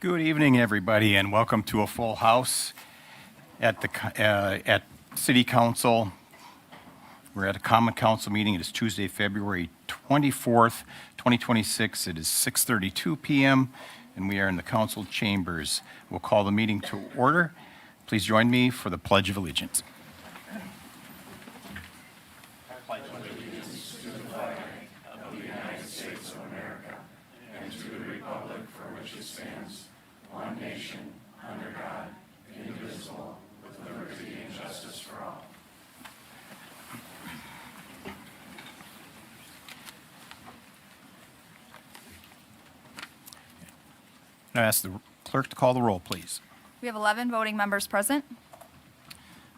Good evening, everybody, and welcome to a full house at City Council. We're at a Common Council meeting. It is Tuesday, February 24th, 2026. It is 6:32 p.m., and we are in the council chambers. We'll call the meeting to order. Please join me for the Pledge of Allegiance. I ask the clerk to call the roll, please. We have 11 voting members present.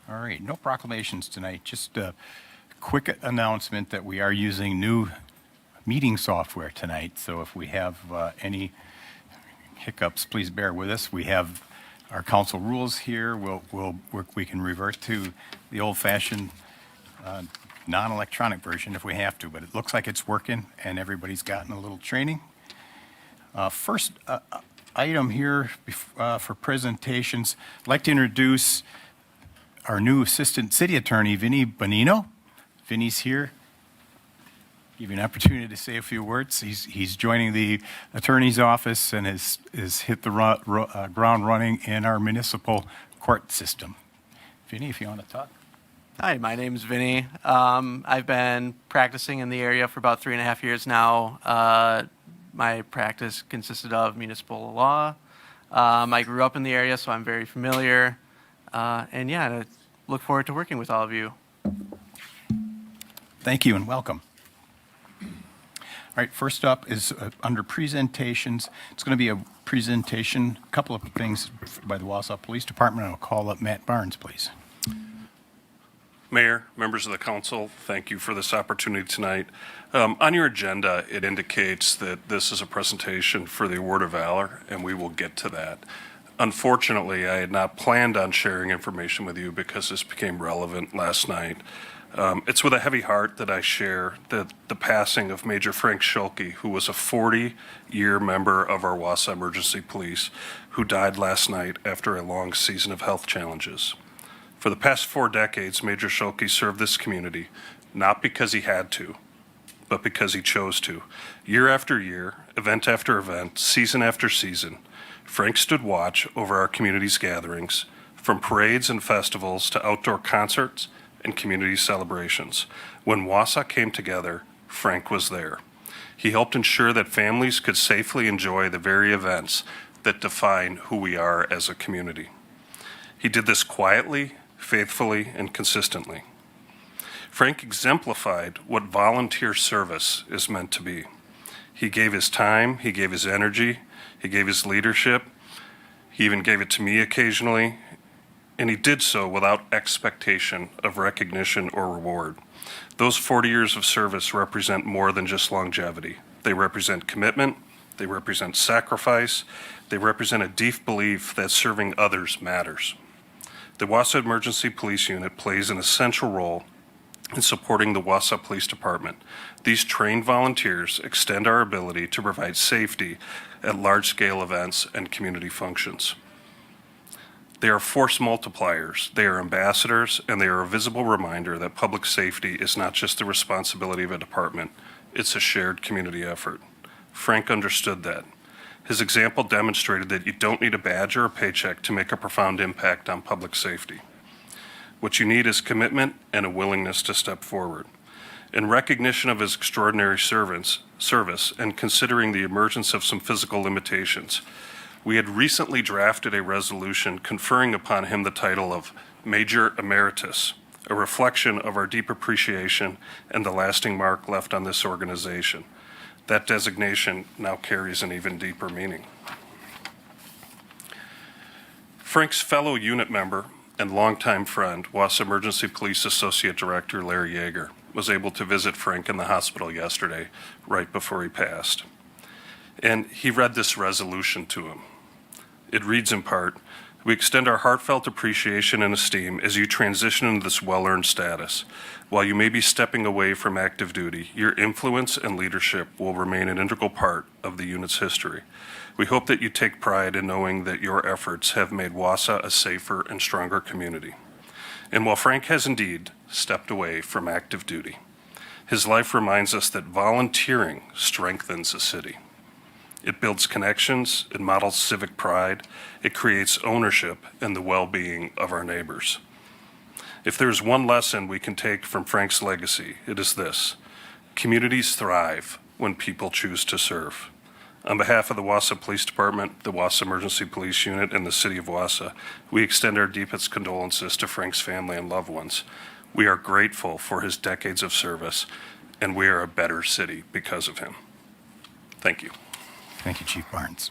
All right, no proclamations tonight. Just a quick announcement that we are using new meeting software tonight. So if we have any hiccups, please bear with us. We have our council rules here. We can revert to the old-fashioned non-electronic version if we have to, but it looks like it's working and everybody's gotten a little training. First item here for presentations, I'd like to introduce our new Assistant City Attorney, Vinny Bonino. Vinny's here. Give you an opportunity to say a few words. He's joining the attorney's office and has hit the ground running in our municipal court system. Vinny, if you want to talk. Hi, my name's Vinny. I've been practicing in the area for about 3.5 years now. My practice consisted of municipal law. I grew up in the area, so I'm very familiar. And yeah, I look forward to working with all of you. Thank you and welcome. All right, first up is under presentations. It's going to be a presentation, a couple of things by the Wausau Police Department. I'll call up Matt Barnes, please. Mayor, members of the council, thank you for this opportunity tonight. On your agenda, it indicates that this is a presentation for the Award of Valor, and we will get to that. Unfortunately, I had not planned on sharing information with you because this became relevant last night. It's with a heavy heart that I share the passing of Major Frank Schulke, who was a 40-year member of our Wausau Emergency Police, who died last night after a long season of health challenges. For the past 4 decades, Major Schulke served this community, not because he had to, but because he chose to. Year after year, event after event, season after season, Frank stood watch over our community's gatherings, from parades and festivals to outdoor concerts and community celebrations. When Wausau came together, Frank was there. He helped ensure that families could safely enjoy the very events that define who we are as a community. He did this quietly, faithfully, and consistently. Frank exemplified what volunteer service is meant to be. He gave his time, he gave his energy, he gave his leadership, he even gave it to me occasionally, and he did so without expectation of recognition or reward. Those 40 years of service represent more than just longevity. They represent commitment, they represent sacrifice, they represent a deep belief that serving others matters. The Wausau Emergency Police Unit plays an essential role in supporting the Wausau Police Department. These trained volunteers extend our ability to provide safety at large-scale events and community functions. They are force multipliers, they are ambassadors, and they are a visible reminder that public safety is not just the responsibility of a department, it's a shared community effort. Frank understood that. His example demonstrated that you don't need a badge or a paycheck to make a profound impact on public safety. What you need is commitment and a willingness to step forward. In recognition of his extraordinary service and considering the emergence of some physical limitations, we had recently drafted a resolution conferring upon him the title of Major Emeritus, a reflection of our deep appreciation and the lasting mark left on this organization. That designation now carries an even deeper meaning. Frank's fellow unit member and longtime friend, Wausau Emergency Police Associate Director Larry Yeager, was able to visit Frank in the hospital yesterday, right before he passed. And he read this resolution to him. It reads in part, "We extend our heartfelt appreciation and esteem as you transition into this well-earned status. While you may be stepping away from active duty, your influence and leadership will remain an integral part of the unit's history. We hope that you take pride in knowing that your efforts have made Wausau a safer and stronger community. And while Frank has indeed stepped away from active duty, his life reminds us that volunteering strengthens a city. It builds connections, it models civic pride, it creates ownership and the well-being of our neighbors. If there's one lesson we can take from Frank's legacy, it is this: communities thrive when people choose to serve. On behalf of the Wausau Police Department, the Wausau Emergency Police Unit, and the City of Wausau, we extend our deepest condolences to Frank's family and loved ones. We are grateful for his decades of service, and we are a better city because of him. Thank you. Thank you, Chief Barnes.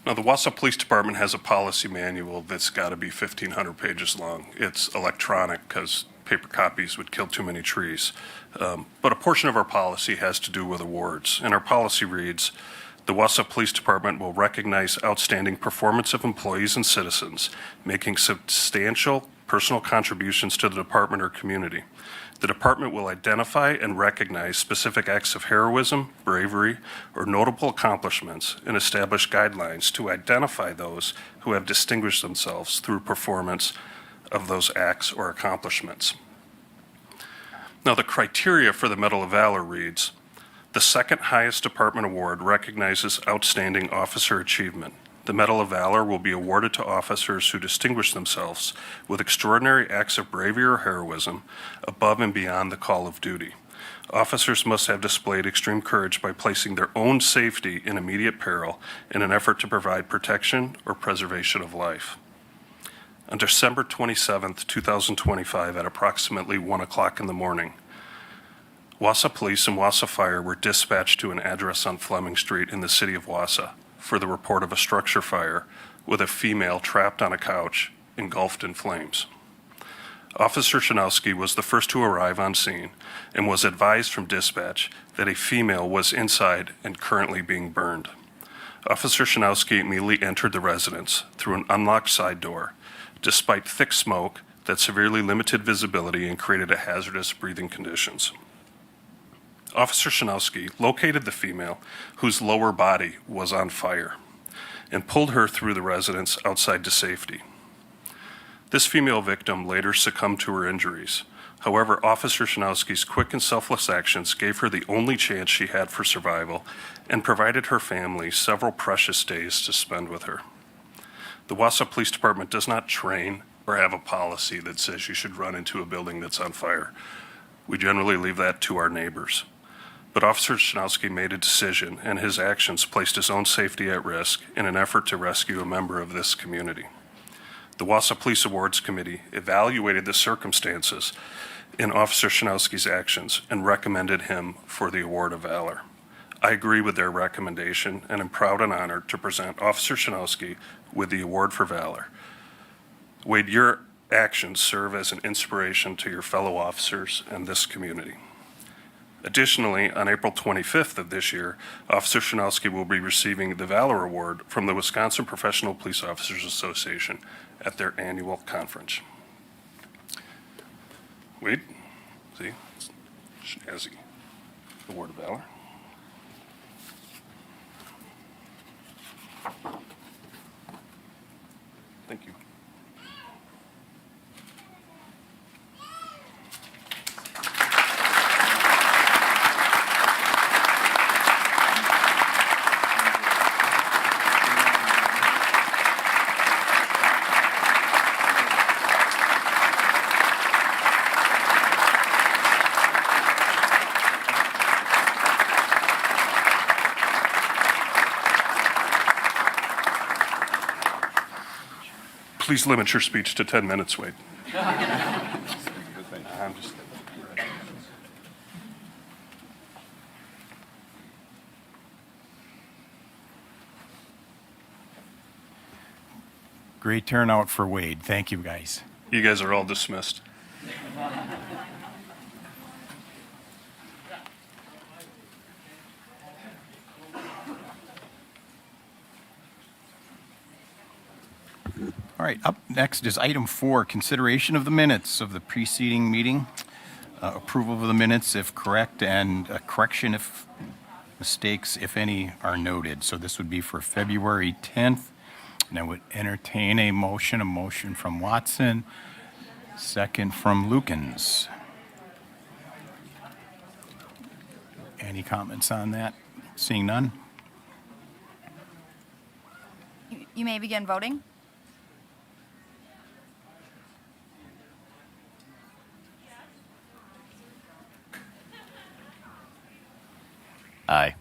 Now, the Wausau Police Department has a policy manual that's got to be 1,500 pages long. It's electronic because paper copies would kill too many trees. But a portion of our policy has to do with awards. And our policy reads, the Wausau Police Department will recognize outstanding performance of employees and citizens making substantial personal contributions to the department or community. The department will identify and recognize specific acts of heroism, bravery, or notable accomplishments and establish guidelines to identify those who have distinguished themselves through performance of those acts or accomplishments. Now, the criteria for the Medal of Valor reads, the second highest department award recognizes outstanding officer achievement. The Medal of Valor will be awarded to officers who distinguish themselves with extraordinary acts of bravery or heroism above and beyond the call of duty. Officers must have displayed extreme courage by placing their own safety in immediate peril in an effort to provide protection or preservation of life. On December 27, 2025, at approximately 1 o'clock in the morning, Wausau Police and Wausau Fire were dispatched to an address on Fleming Street in the city of Wausau for the report of a structure fire with a female trapped on a couch, engulfed in flames. Officer Shanowski was the first to arrive on scene and was advised from dispatch that a female was inside and currently being burned. Officer Shanowski immediately entered the residence through an unlocked side door, despite thick smoke that severely limited visibility and created hazardous breathing conditions. Officer Shanowski located the female, whose lower body was on fire, and pulled her through the residence outside to safety. This female victim later succumbed to her injuries. However, Officer Shanowski's quick and selfless actions gave her the only chance she had for survival and provided her family several precious days to spend with her. The Wausau Police Department does not train or have a policy that says you should run into a building that's on fire. We generally leave that to our neighbors. But Officer Shanowski made a decision, and his actions placed his own safety at risk in an effort to rescue a member of this community. The Wausau Police Awards Committee evaluated the circumstances in Officer Shanowski's actions and recommended him for the Award of Valor. I agree with their recommendation and am proud and honored to present Officer Shanowski with the Award for Valor. Wade, your actions serve as an inspiration to your fellow officers and this community. Additionally, on April 25th of this year, Officer Shanowski will be receiving the Valor Award from the Wisconsin Professional Police Officers Association at their annual conference. Wade, see, Snazzy, Award of Valor. Thank you. Please limit your speech to 10 minutes, Wade. I'm just... Great turnout for Wade. Thank you, guys. You guys are all dismissed. All right, up next is item 4, consideration of the minutes of the preceding meeting. approval of the minutes if correct, and a correction if mistakes, if any, are noted. So this would be for February 10th, and I would entertain a motion from Watson, second from Lukens. Any comments on that? Seeing none? You may begin voting. Aye.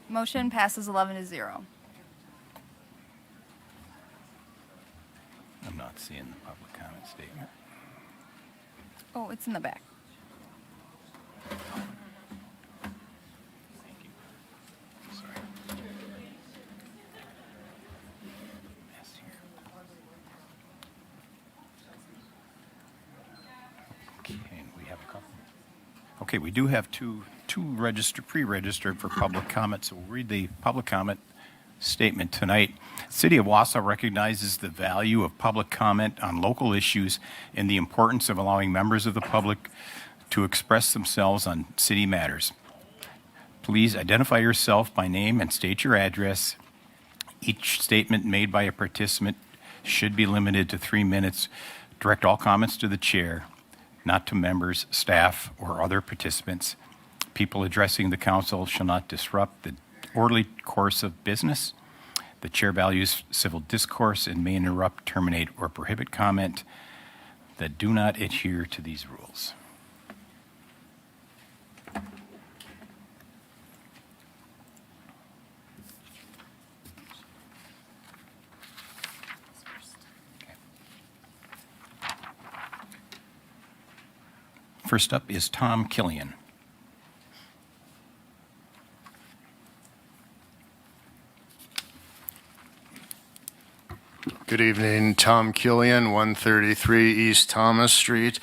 Motion passes 11-0. I'm not seeing the public comment statement. Oh, it's in the back. Thank you. Sorry. Mess here. Okay, and we have a couple. Okay, we do have two pre-registered for public comment, so we'll read the public comment statement tonight. City of Wausau recognizes the value of public comment on local issues and the importance of allowing members of the public to express themselves on city matters. Please identify yourself by name and state your address. Each statement made by a participant should be limited to 3 minutes. Direct all comments to the chair, not to members, staff, or other participants. People addressing the council shall not disrupt the orderly course of business. The chair values civil discourse and may interrupt, terminate, or prohibit comment that do not adhere to these rules. First up is Tom Killian. Good evening, Tom Killian, 133 East Thomas Street.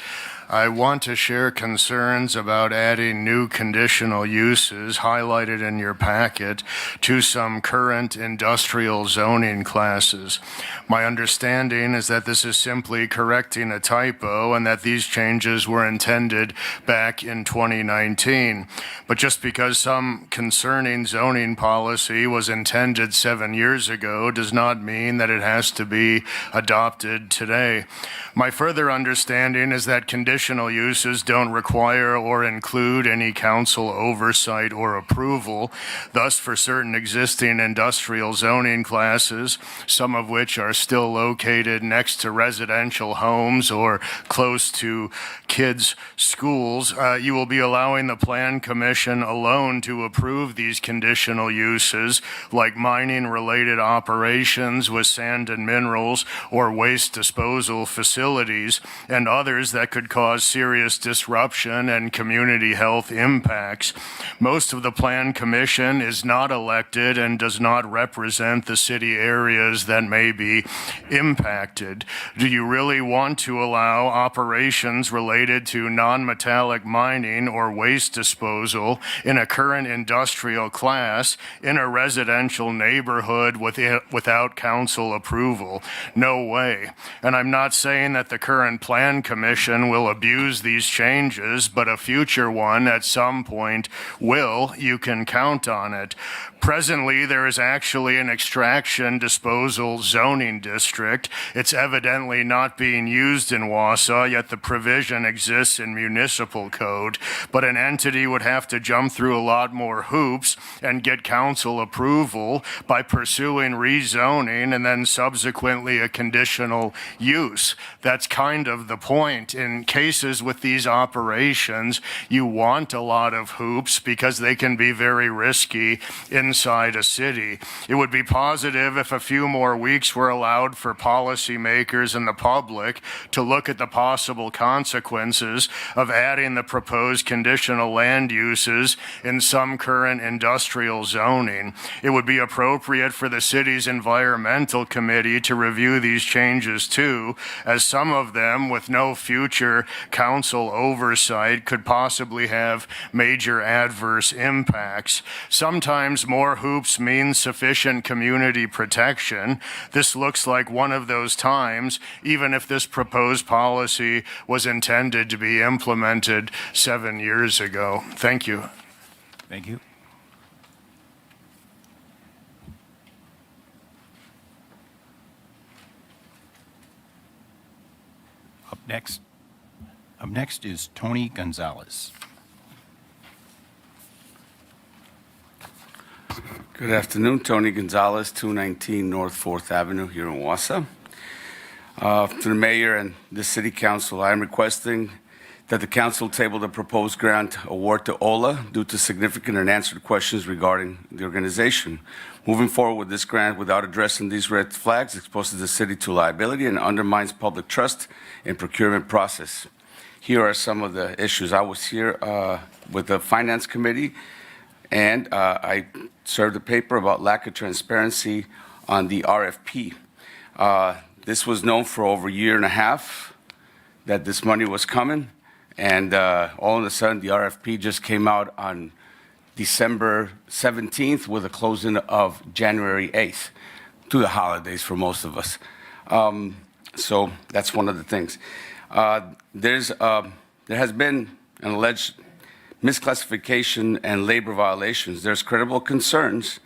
I want to share concerns about adding new conditional uses highlighted in your packet to some current industrial zoning classes. My understanding is that this is simply correcting a typo and that these changes were intended back in 2019. But just because some concerning zoning policy was intended 7 years ago does not mean that it has to be adopted today. My further understanding is that conditional uses don't require or include any council oversight or approval. Thus, for certain existing industrial zoning classes, some of which are still located next to residential homes or close to kids' schools, you will be allowing the Plan Commission alone to approve these conditional uses, like mining-related operations with sand and minerals or waste disposal facilities, and others that could cause serious disruption and community health impacts. Most of the Plan Commission is not elected and does not represent the city areas that may be impacted. Do you really want to allow operations related to non-metallic mining or waste disposal in a current industrial class in a residential neighborhood without council approval? No way. And I'm not saying that the current Plan Commission will abuse these changes, but a future one at some point will. You can count on it. Presently, there is actually an extraction disposal zoning district. It's evidently not being used in Wausau, yet the provision exists in municipal code. But an entity would have to jump through a lot more hoops and get council approval by pursuing rezoning and then subsequently a conditional use. That's kind of the point. In cases with these operations, you want a lot of hoops because they can be very risky inside a city. It would be positive if a few more weeks were allowed for policymakers and the public to look at the possible consequences consequences of adding the proposed conditional land uses in some current industrial zoning. It would be appropriate for the city's environmental committee to review these changes too, as some of them, with no future council oversight, could possibly have major adverse impacts. Sometimes more hoops means sufficient community protection. This looks like one of those times, even if this proposed policy was intended to be implemented 7 years ago. Thank you. Thank you. Up next is Tony Gonzalez. Good afternoon, Tony Gonzalez, 219 North 4th Avenue here in Wausau. To the mayor and the city council, I am requesting that the council table the proposed grant award to OLA due to significant unanswered questions regarding the organization. Moving forward with this grant without addressing these red flags exposes the city to liability and undermines public trust in procurement process. Here are some of the issues. I was here with the finance committee, and I served a paper about lack of transparency on the RFP. This was known for over a year and a half that this money was coming, and all of a sudden the RFP just came out on December 17th with a closing of January 8th, to the holidays for most of us. So that's one of the things. There has been an alleged misclassification and labor violations. There's credible concerns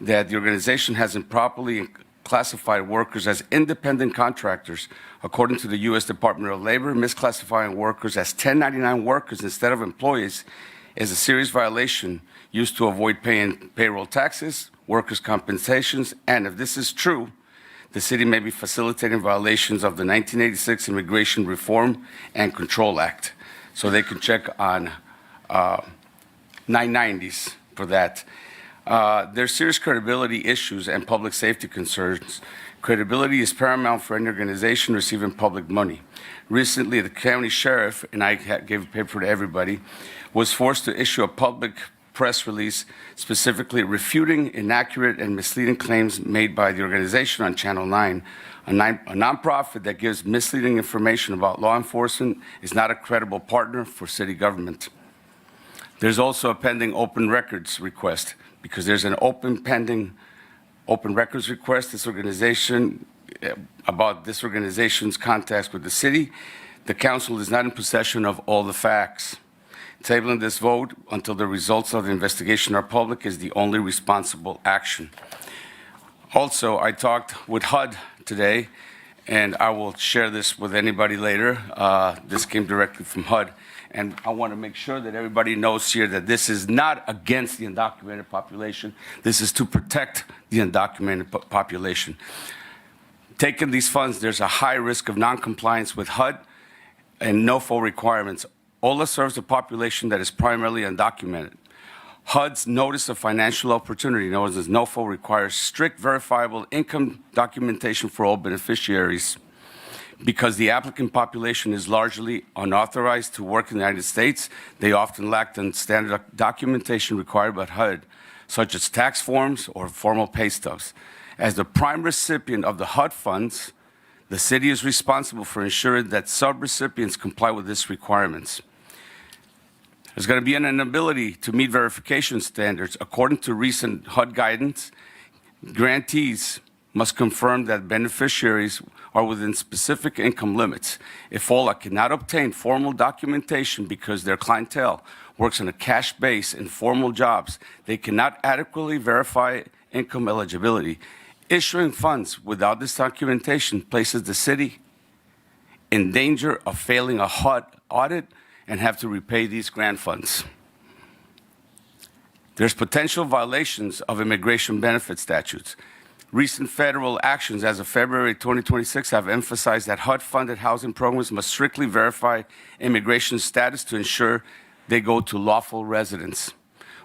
that the organization hasn't properly classified workers as independent contractors. According to the U.S. Department of Labor, misclassifying workers as 1099 workers instead of employees is a serious violation used to avoid paying payroll taxes, workers' compensations, and if this is true, the city may be facilitating violations of the 1986 Immigration Reform and Control Act. So they can check on 990s for that. There's serious credibility issues and public safety concerns. Credibility is paramount for any organization receiving public money. Recently, the county sheriff, and I gave a paper to everybody, was forced to issue a public press release specifically refuting inaccurate and misleading claims made by the organization on Channel 9. A nonprofit that gives misleading information about law enforcement is not a credible partner for city government. There's also a pending open records request because there's an pending open records request about this organization's contacts with the city. The council is not in possession of all the facts. Tabling this vote until the results of the investigation are public is the only responsible action. Also, I talked with HUD today, and I will share this with anybody later. This came directly from HUD, and I want to make sure that everybody knows here that this is not against the undocumented population. This is to protect the undocumented population. Taking these funds, there's a high risk of noncompliance with HUD and NOFO requirements. OLA serves a population that is primarily undocumented. HUD's Notice of Financial Opportunity, known as NOFO, requires strict verifiable income documentation for all beneficiaries. Because the applicant population is largely unauthorized to work in the United States, they often lack the standard documentation required by HUD, such as tax forms or formal pay stubs. As the prime recipient of the HUD funds, the city is responsible for ensuring that subrecipients comply with these requirements. There's going to be an inability to meet verification standards. According to recent HUD guidance, grantees must confirm that beneficiaries are within specific income limits. If OLA cannot obtain formal documentation because their clientele works on a cash base in formal jobs, they cannot adequately verify income eligibility. Issuing funds without this documentation places the city in danger of failing a HUD audit and have to repay these grant funds. There's potential violations of immigration benefit statutes. Recent federal actions as of February 2026 have emphasized that HUD-funded housing programs must strictly verify immigration status to ensure they go to lawful residents.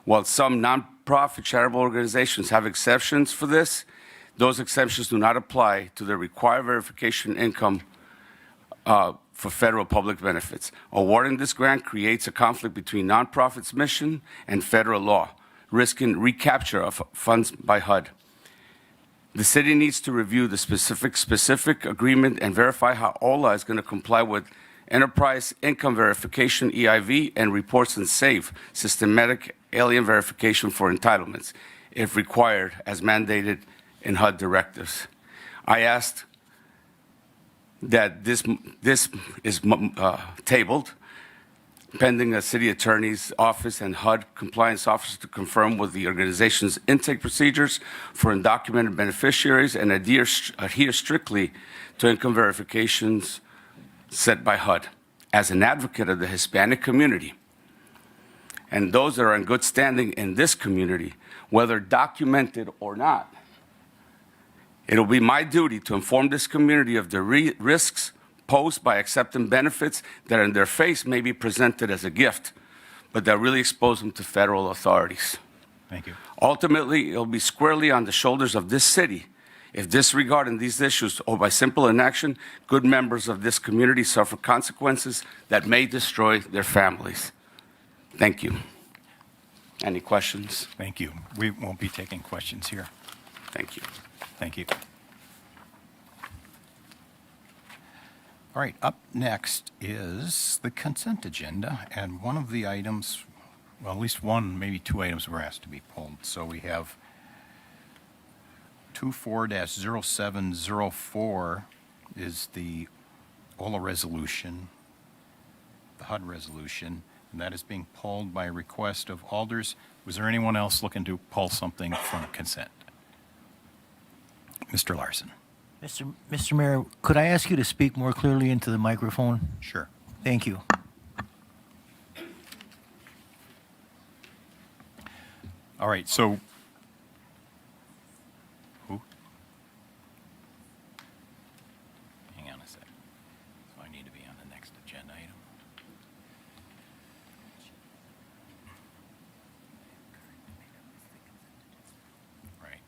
While some nonprofit charitable organizations have exceptions for this, those exceptions do not apply to the required verification income for federal public benefits. Awarding this grant creates a conflict between nonprofits' mission and federal law, risking recapture of funds by HUD. The city needs to review the specific agreement and verify how OLA is going to comply with Enterprise Income Verification, EIV, and reports and SAFE, Systematic Alien Verification for Entitlements, if required, as mandated in HUD directives. I asked that this is tabled pending a city attorney's office and HUD compliance officer to confirm with the organization's intake procedures for undocumented beneficiaries and adhere strictly to income verifications set by HUD. As an advocate of the Hispanic community and those that are in good standing in this community, whether documented or not, it'll be my duty to inform this community of the risks posed by accepting benefits that in their face may be presented as a gift, but that really expose them to federal authorities. Thank you. Ultimately, it'll be squarely on the shoulders of this city if disregarding these issues or by simple inaction, good members of this community suffer consequences that may destroy their families. Thank you. Any questions? Thank you. We won't be taking questions here. Thank you. Thank you. All right, up next is the consent agenda, and one of the items, well, at least one, maybe two items were asked to be pulled. So we have 24-0704 is the OLA resolution, the HUD resolution, and that is being pulled by request of alders. Was there anyone else looking to pull something from consent? Mr. Larson. Mr. Mayor, could I ask you to speak more clearly into the microphone? Sure. Thank you. All right, so who? Hang on a sec. So I need to be on the next agenda item. Right.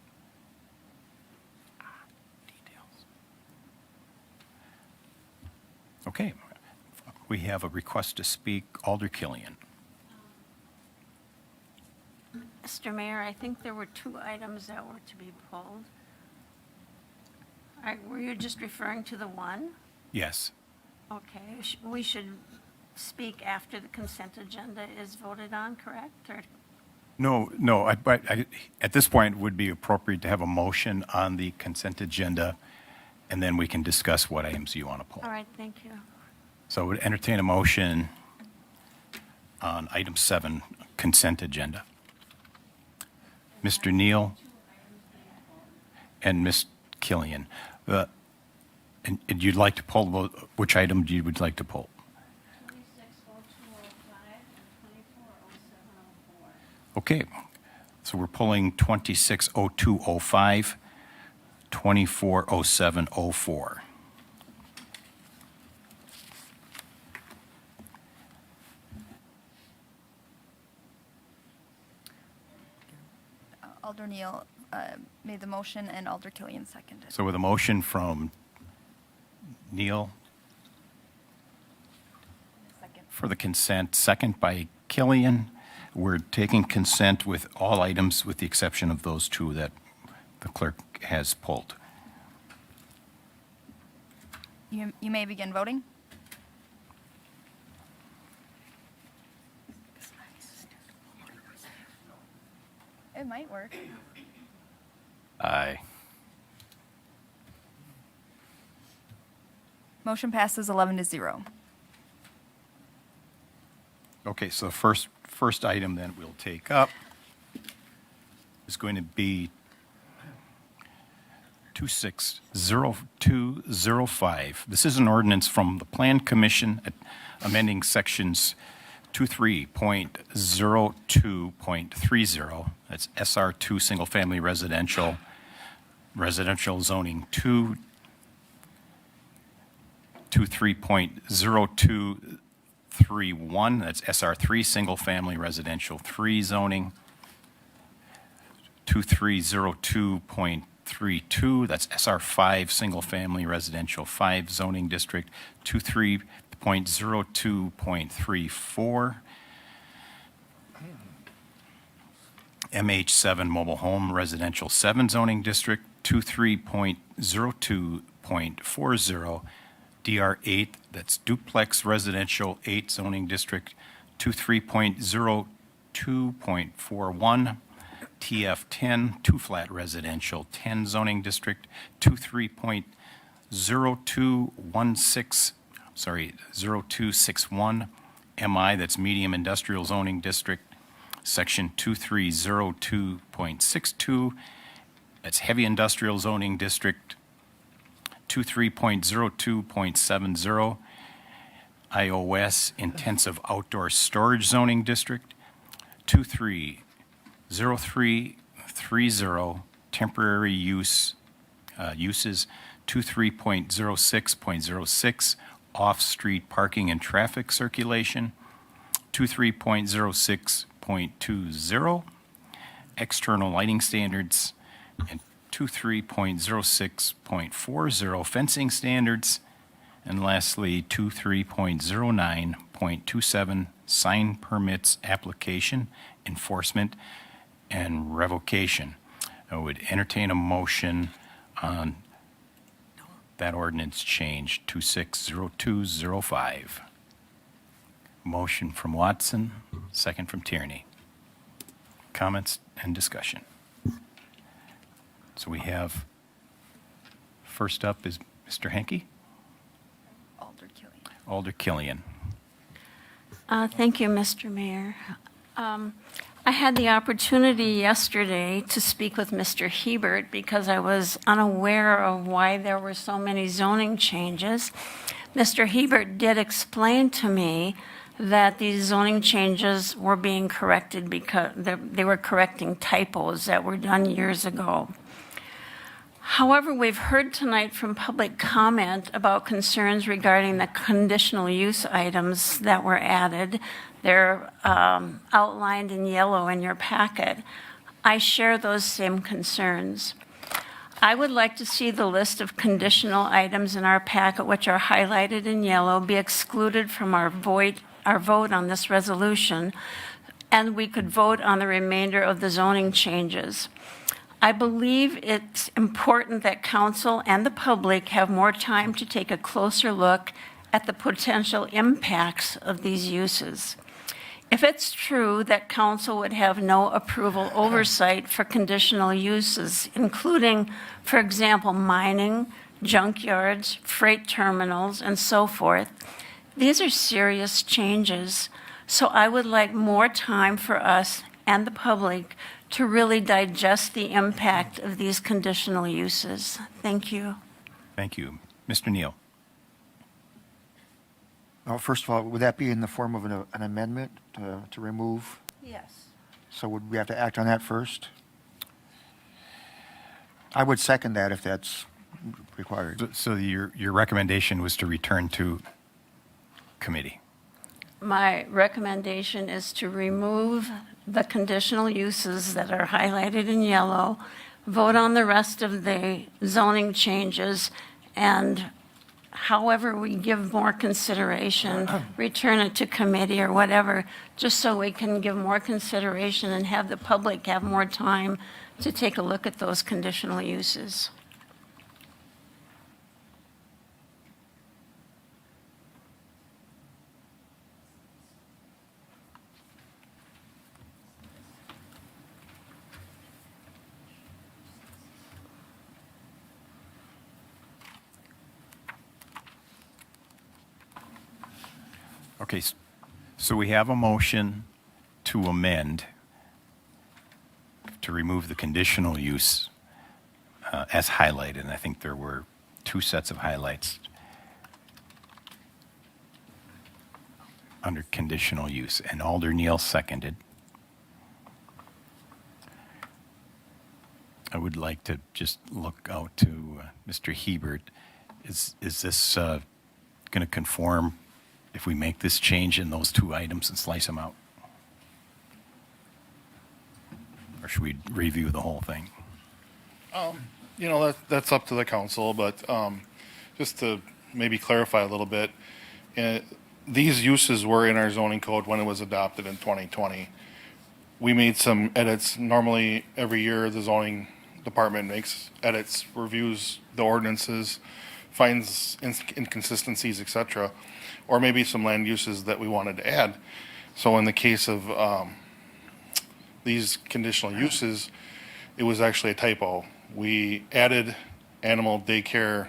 Details. Okay. We have a request to speak. Alder Killian. Mr. Mayor, I think there were two items that were to be pulled. Were you just referring to the one? Yes. Okay, we should speak after the consent agenda is voted on, correct? Or No, but at this point, it would be appropriate to have a motion on the consent agenda, and then we can discuss what items you want to pull. all right, thank you. So I would entertain a motion on item 7, consent agenda. Mr. Neal and Ms. Killian. And you'd like to pull, which item you would like to pull? 260205 and 240704. Okay, so we're pulling 260205, 240704. Alder Neal made the motion and Alder Killian seconded. So with a motion from Neal Second. for the consent, second by Killian, we're taking consent with all items with the exception of those two that the clerk has pulled. You may begin voting. It might work. Aye. Motion passes 11-0. Okay, so the first item then we'll take up is going to be 260205. This is an ordinance from the Plan Commission amending sections 23.02.30. That's SR2 single family residential zoning 23.0231. That's SR3 single family residential 3 zoning. 2302.30 23.32, that's SR5, Single Family Residential 5 zoning district, 23.02.34, MH7 Mobile Home Residential 7 zoning district, 23.02.40, DR8, that's Duplex Residential 8 zoning district, 23.02.41, TF10 Two-Flat Residential 10 zoning district, 0261, MI, that's Medium Industrial Zoning District, Section 2302.62, that's Heavy Industrial Zoning District, 23.02.70, iOS Intensive Outdoor Storage Zoning District, 230330 Temporary Uses, 23.06.06 Off-Street Parking and Traffic Circulation, 23.06.20 External Lighting Standards, and 23.06.40 Fencing Standards, and lastly, 23.09.27 Sign Permits Application, Enforcement, and Revocation. I would entertain a motion on that ordinance change, 260205. Motion from Watson, second from Tierney. Comments and discussion. So we have, first up is Mr. Henke. Alder Killian. Alder Killian. Thank you, Mr. Mayor. I had the opportunity yesterday to speak with Mr. Hebert because I was unaware of why there were so many zoning changes. Mr. Hebert did explain to me that these zoning changes were being corrected because they were correcting typos that were done years ago. However, we've heard tonight from public comment about concerns regarding the conditional use items that were added. They're outlined in yellow in your packet. I share those same concerns. I would like to see the list of conditional items in our packet, which are highlighted in yellow, be excluded from our vote on this resolution, and we could vote on the remainder of the zoning changes. I believe it's important that council and the public have more time to take a closer look at the potential impacts of these uses. If it's true that council would have no approval oversight for conditional uses, including, for example, mining, junkyards, freight terminals, and so forth, these are serious changes. So I would like more time for us and the public to really digest the impact of these conditional uses. Thank you. Thank you. Mr. Neal. Well, first of all, would that be in the form of an amendment to remove? Yes. So would we have to act on that first? I would second that if that's required. So your recommendation was to return to committee? My recommendation is to remove the conditional uses that are highlighted in yellow, vote on the rest of the zoning changes, and however we give more consideration, return it to committee or whatever, just so we can give more consideration and have the public have more time to take a look at those conditional uses. Okay, so we have a motion to amend to remove the conditional use as highlighted, and I think there were two sets of highlights under conditional use, and Alder Neal seconded. I would like to just look out to Mr. Hebert. Is this going to conform if we make this change in those two items and slice them out? Or should we review the whole thing? That's up to the council, but just to maybe clarify a little bit, uh, these uses were in our zoning code when it was adopted in 2020. We made some edits. Normally, every year, the zoning department makes edits, reviews the ordinances, finds inconsistencies, et cetera, or maybe some land uses that we wanted to add. So in the case of these conditional uses, it was actually a typo. We added animal daycare,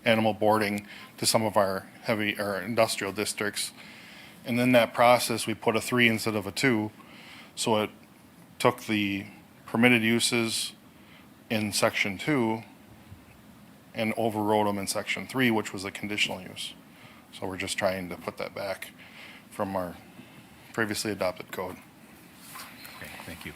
animal boarding to some of our heavy or industrial districts. And in that process, we put a 3 instead of a 2. So it took the permitted uses in section 2 and overrode them in section 3, which was a conditional use. So we're just trying to put that back from our previously adopted code. Okay, thank you.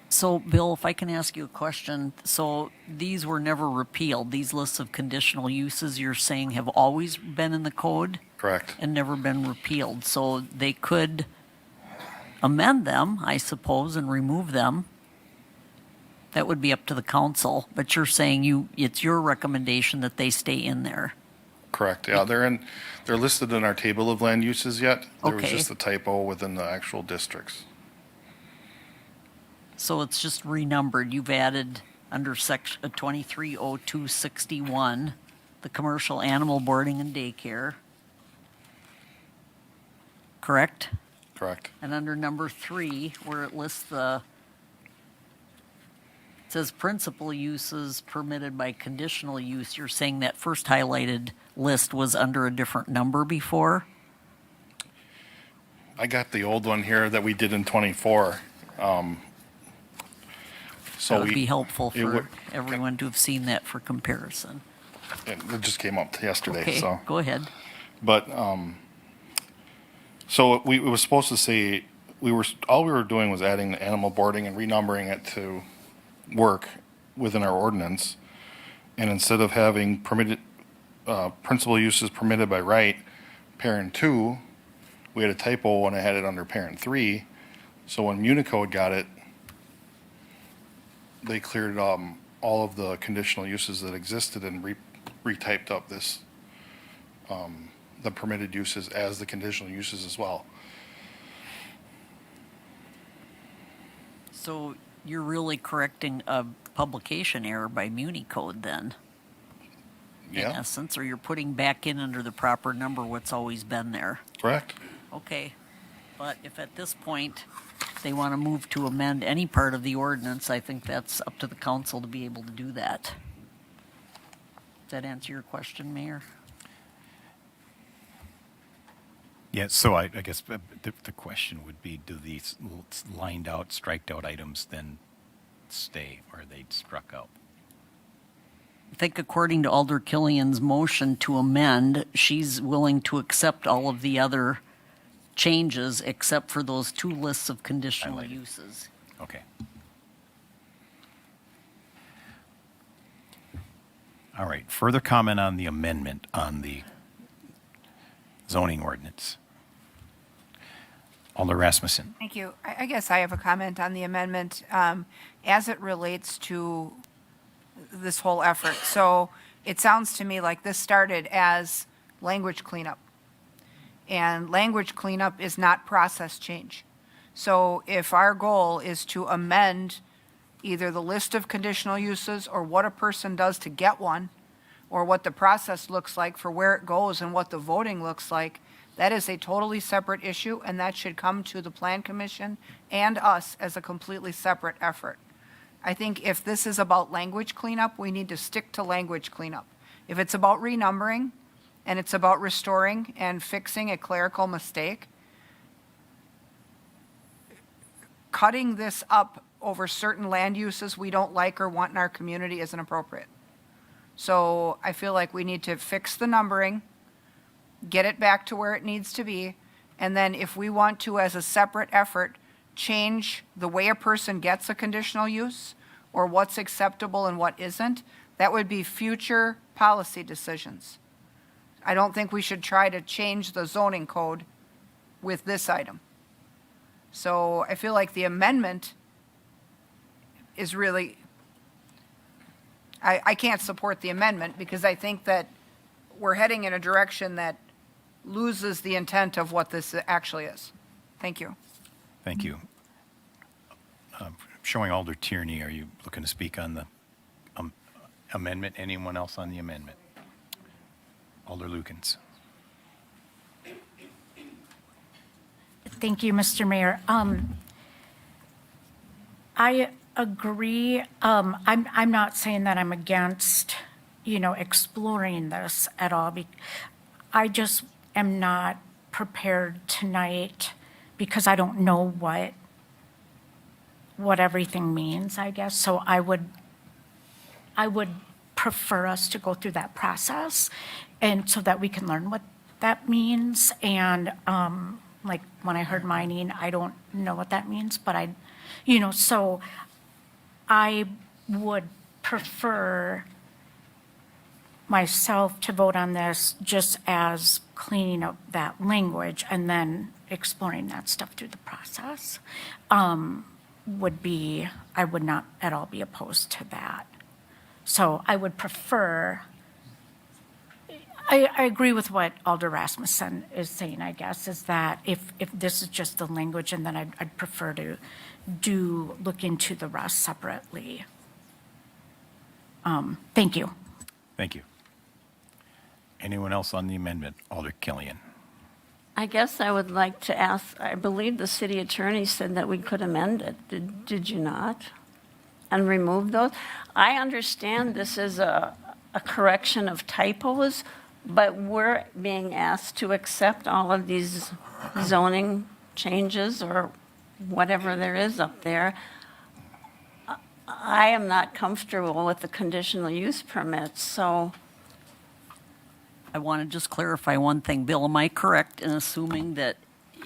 So, Bill, if I can ask you a question. So these were never repealed. These lists of conditional uses you're saying have always been in the code Correct. and never been repealed. So they could amend them, I suppose, and remove them. That would be up to the council. But you're saying it's your recommendation that they stay in there. Correct. Yeah, they're listed in our table of land uses yet. There was Okay. just a typo within the actual districts. So it's just renumbered. You've added under section 230261, the commercial animal boarding and daycare. Correct? Correct. And under number 3, where it lists it says principal uses permitted by conditional use, you're saying that first highlighted list was under a different number before? I got the old one here that we did in 24. So That would be helpful it for would- everyone to have seen that for comparison. It just came up yesterday, Okay, so. go ahead. But, so it was supposed to say, all we were doing was adding the animal boarding and renumbering it to work within our ordinance. And instead of having permitted, principal uses permitted by right, parent 2, we had a typo and I had it under parent 3. So when Municode got it, they cleared all of the conditional uses that existed and retyped up this, the permitted uses as the conditional uses as well. So you're really correcting a publication error by Municode then, in Yeah, essence, or you're putting back in under the proper number what's always been there. correct. Okay, but if at this point they want to move to amend any part of the ordinance, I think that's up to the council to be able to do that. Does that answer your question, Mayor? Yeah, so I guess the question would be, do these lined out, striked out items then stay, or are they struck out? I think according to Alder Killian's motion to amend, she's willing to accept all of the other changes except for those 2 lists of conditional Highlighted. uses. Okay. All right, further comment on the amendment on the zoning ordinance. Alder Rasmussen. Thank you. I guess I have a comment on the amendment as it relates to this whole effort. So it sounds to me like this started as language cleanup. And language cleanup is not process change. So if our goal is to amend either the list of conditional uses or what a person does to get one, or what the process looks like for where it goes and what the voting looks like, that is a totally separate issue, and that should come to the Plan Commission and us as a completely separate effort. I think if this is about language cleanup, we need to stick to language cleanup. If it's about renumbering, and it's about restoring and fixing a clerical mistake, cutting this up over certain land uses we don't like or want in our community isn't appropriate. So I feel like we need to fix the numbering, get it back to where it needs to be, and then if we want to, as a separate effort, change the way a person gets a conditional use or what's acceptable and what isn't, That would be future policy decisions. I don't think we should try to change the zoning code with this item. So I feel like the amendment is really, I can't support the amendment because I think that we're heading in a direction that loses the intent of what this actually is. Thank you. Thank you. Showing Alder Tierney, are you looking to speak on the amendment? Anyone else on the amendment? Alder Lukens. Thank you, Mr. Mayor. I agree. I'm not saying that I'm against, exploring this at all. I just am not prepared tonight because I don't know what everything means, I guess. So I would prefer us to go through that process and so that we can learn what that means. And like when I heard mining, I don't know what that means, but so I would prefer myself to vote on this just as cleaning up that language and then exploring that stuff through the process. I would not at all be opposed to that. So I would prefer, I agree with what Alder Rasmussen is saying, I guess, is that if this is just the language, and then I'd prefer to look into the rest separately. Thank you. Thank you. Anyone else on the amendment? Alder Killian. I guess I would like to ask, I believe the city attorney said that we could amend it. Did you not? And remove those? I understand this is a correction of typos, but we're being asked to accept all of these zoning changes or whatever there is up there. I am not comfortable with the conditional use permits, so. I want to just clarify one thing. Bill, am I correct in assuming that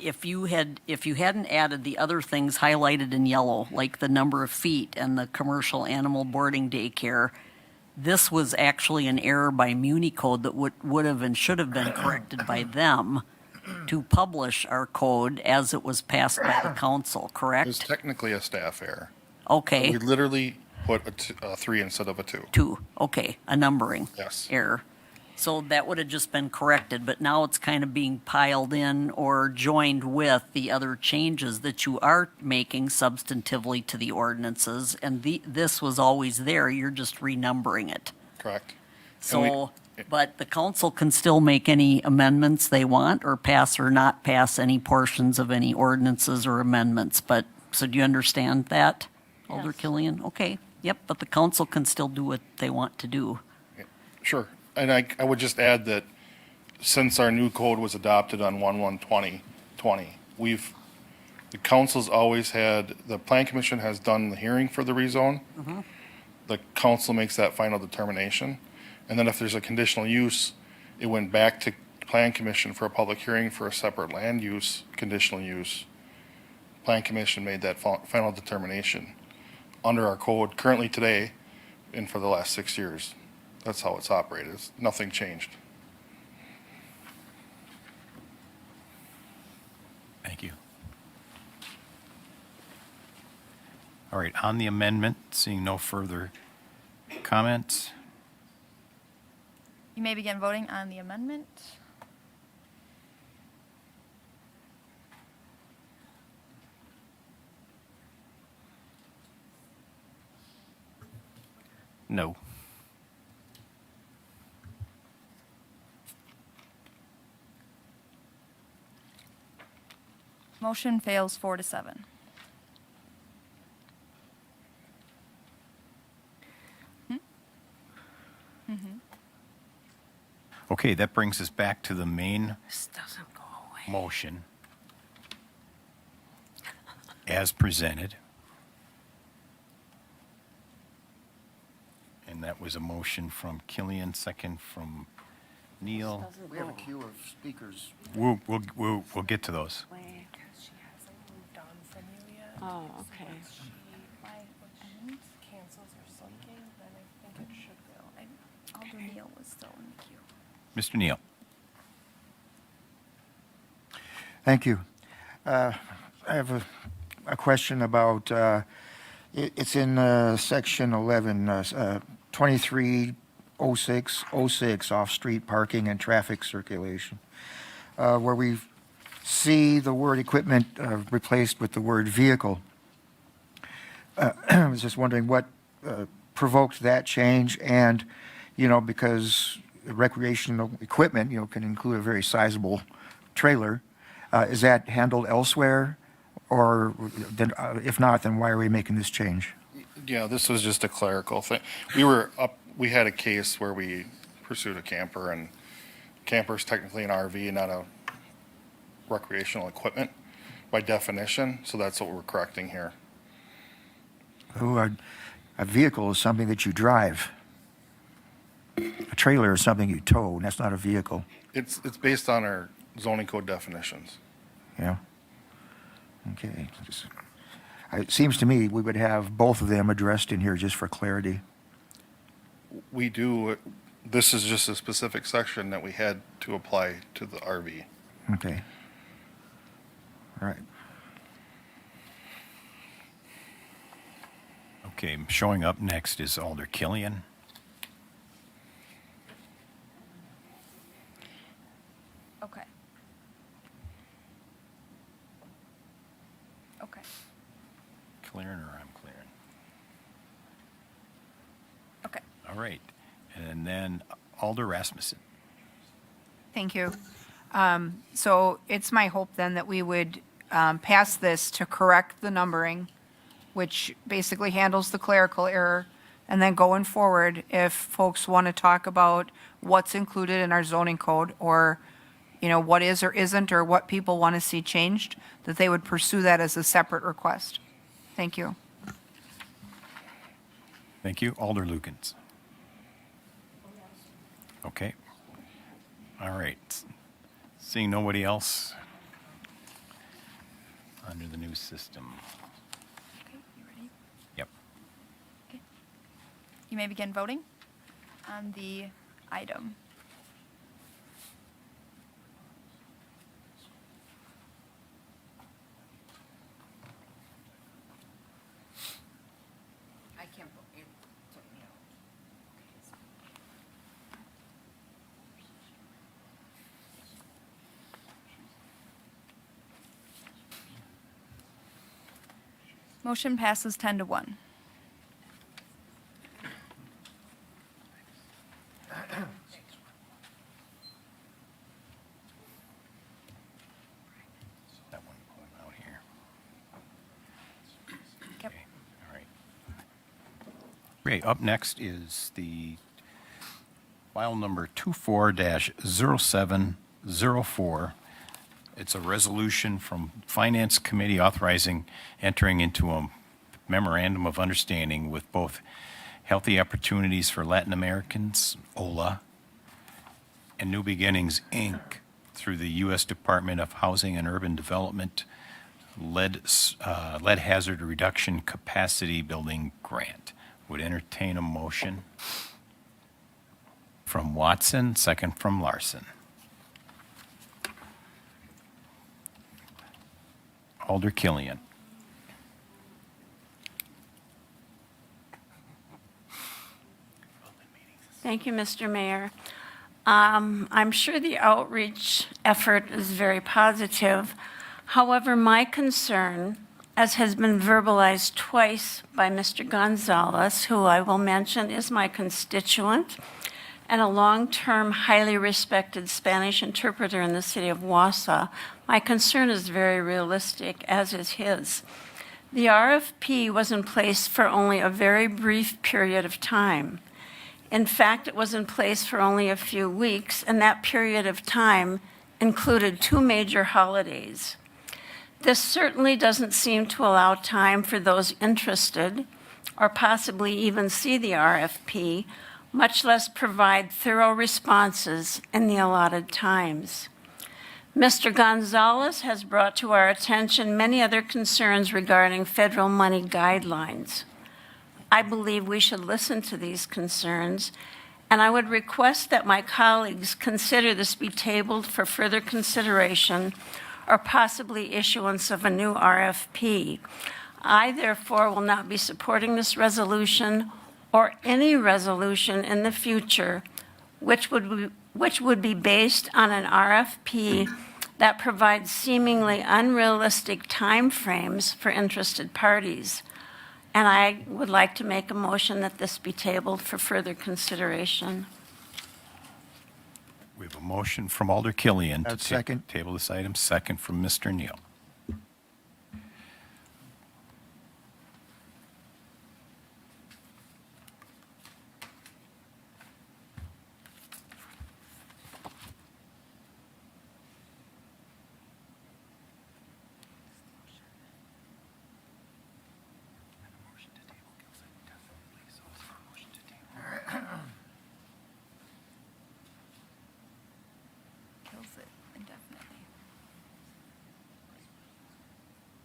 if you hadn't added the other things highlighted in yellow, like the number of feet and the commercial animal boarding daycare, this was actually an error by Muni Code that would have and should have been corrected by them to publish our code as it was passed by the council, correct? It was technically a staff error. Okay. We literally put a 3 instead of a 2. 2, okay, a numbering Yes. error. So that would have just been corrected, but now it's kind of being piled in or joined with the other changes that you are making substantively to the ordinances, and this was always there, you're just renumbering it. Correct. So, but the council can still make any amendments they want or pass or not pass any portions of any ordinances or amendments, but, so do you understand that, Alder Killian? Okay, yep, but the council can still do what they want to do. Sure. And I would just add that since our new code was adopted on 1/1/2020, the council's always had, the plan commission has done the hearing for the rezone. The council makes that final determination. And then if there's a conditional use, it went back to plan commission for a public hearing for a separate land use, conditional use. Plan commission made that final determination under our code currently today and for the last 6 years. That's how it's operated. Nothing changed. Thank you. All right, on the amendment, seeing no further comments, You may begin voting on the amendment. no. Motion fails 4-7. Okay, that brings us back to the main This doesn't go away. motion as presented. And that was a motion from Killian, second from Neal. We have a queue of speakers. We'll get to those. Wait. She hasn't moved on from you yet. Oh, okay. She cancels or something, then I think it should go. still in the queue. Mr. Neal. Thank you. I have a question about, it's in section 11, 230606, off-street parking and traffic circulation, where we see the word equipment replaced with the word vehicle. I was just wondering what provoked that change, and, because recreational equipment, can include a very sizable trailer. Is that handled elsewhere? Or then, if not, then why are we making this change? Yeah, this was just a clerical thing. We had a case where we pursued a camper, and camper's technically an RV, not a recreational equipment by definition, so that's what we're correcting here. Oh, a vehicle is something that you drive. A trailer is something you tow, and that's not a vehicle. It's based on our zoning code definitions. Yeah. Okay. It seems to me we would have both of them addressed in here just for clarity. We do, this is just a specific section that we had to apply to the RV. Okay. All right. Okay, showing up next is Alder Killian. Okay. Okay. Clearing or I'm clearing? Okay. All right. And then Alder Rasmussen. Thank you. So it's my hope then that we would pass this to correct the numbering, which basically handles the clerical error. And then going forward, if folks want to talk about what's included in our zoning code, or, what is or isn't, or what people want to see changed, that they would pursue that as a separate request. Thank you. Thank you. Alder Lukens. Okay. All right. Seeing nobody else under the new system. Okay, you ready? Yep. Okay. You may begin voting on the item. I can't vote. Motion passes 10-1. That one going out here. Yep. Okay. All right. Great. Up next is the file number 24-0704. It's a resolution from Finance Committee authorizing entering into a memorandum of understanding with both Healthy Opportunities for Latin Americans, OLA, and New Beginnings, Inc., through the U.S. Department of Housing and Urban Development lead hazard reduction capacity building grant. Would entertain a motion from Watson, second from Larson. Alder Killian. Thank you, Mr. Mayor. I'm sure the outreach effort is very positive. However, my concern, as has been verbalized twice by Mr. Gonzalez, who I will mention is my constituent and a long-term, highly respected Spanish interpreter in the city of Wausau, my concern is very realistic, as is his. The RFP was in place for only a very brief period of time. In fact, it was in place for only a few weeks, and that period of time included 2 major holidays. This certainly doesn't seem to allow time for those interested, or possibly even see the RFP, much less provide thorough responses in the allotted times. Mr. Gonzalez has brought to our attention many other concerns regarding federal money guidelines. I believe we should listen to these concerns And I would request that my colleagues consider this be tabled for further consideration or possibly issuance of a new RFP. I therefore will not be supporting this resolution or any resolution in the future which would be based on an RFP that provides seemingly unrealistic timeframes for interested parties. And I would like to make a motion that this be tabled for further consideration. We have a motion from Alder Killian to That's second. table this item, second from Mr. Neal. Kills it indefinitely.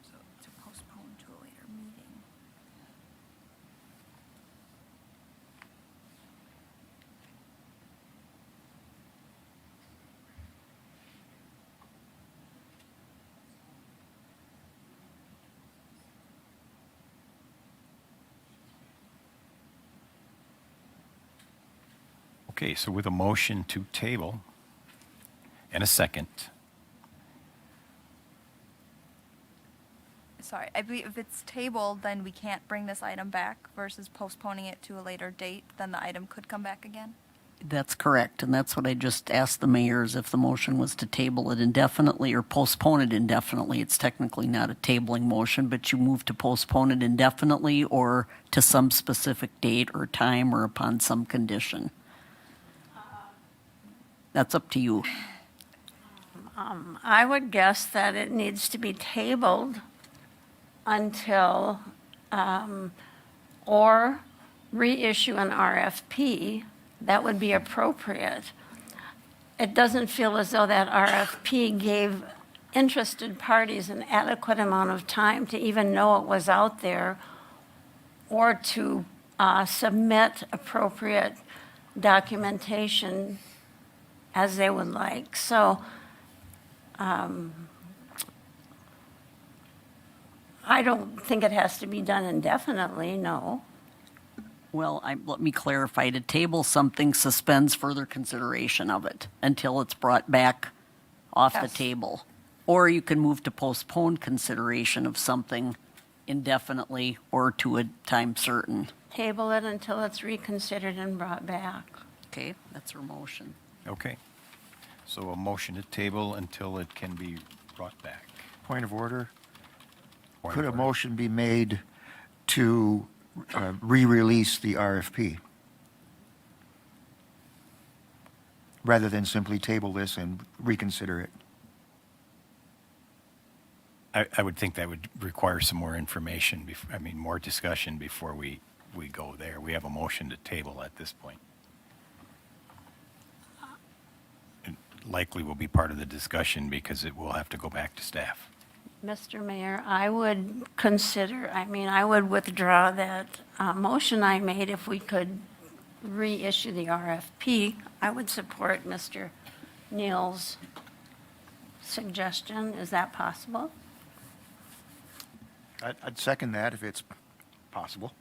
So to postpone to a later meeting. Okay, so with a motion to table and a second, Sorry, I believe if it's tabled, then we can't bring this item back versus postponing it to a later date, then the item could come back again? That's correct, and that's what I just asked the mayors, if the motion was to table it indefinitely or postpone it indefinitely. It's technically not a tabling motion, but you move to postpone it indefinitely or to some specific date or time or upon some condition. That's up to you. I would guess that it needs to be tabled until, or reissue an RFP. That would be appropriate. It doesn't feel as though that RFP gave interested parties an adequate amount of time to even know it was out there or to submit appropriate documentation as they would like. So I don't think it has to be done indefinitely, no. Well, let me clarify. To table something suspends further consideration of it until it's brought back off the Yes. table. Or you can move to postpone consideration of something indefinitely or to a time certain. Table it until it's reconsidered and brought back. Okay, that's her motion. okay. So a motion to table until it can be brought back. Point of order. Point Could of a order. motion be made to re-release the RFP? Rather than simply table this and reconsider it? I would think that would require some more information, more discussion before we go there. We have a motion to table at this point. It likely will be part of the discussion because it will have to go back to staff. Mr. Mayor, I would consider, I would withdraw that motion I made if we could reissue the RFP. I would support Mr. Neal's suggestion. Is that possible? I'd second that if it's possible.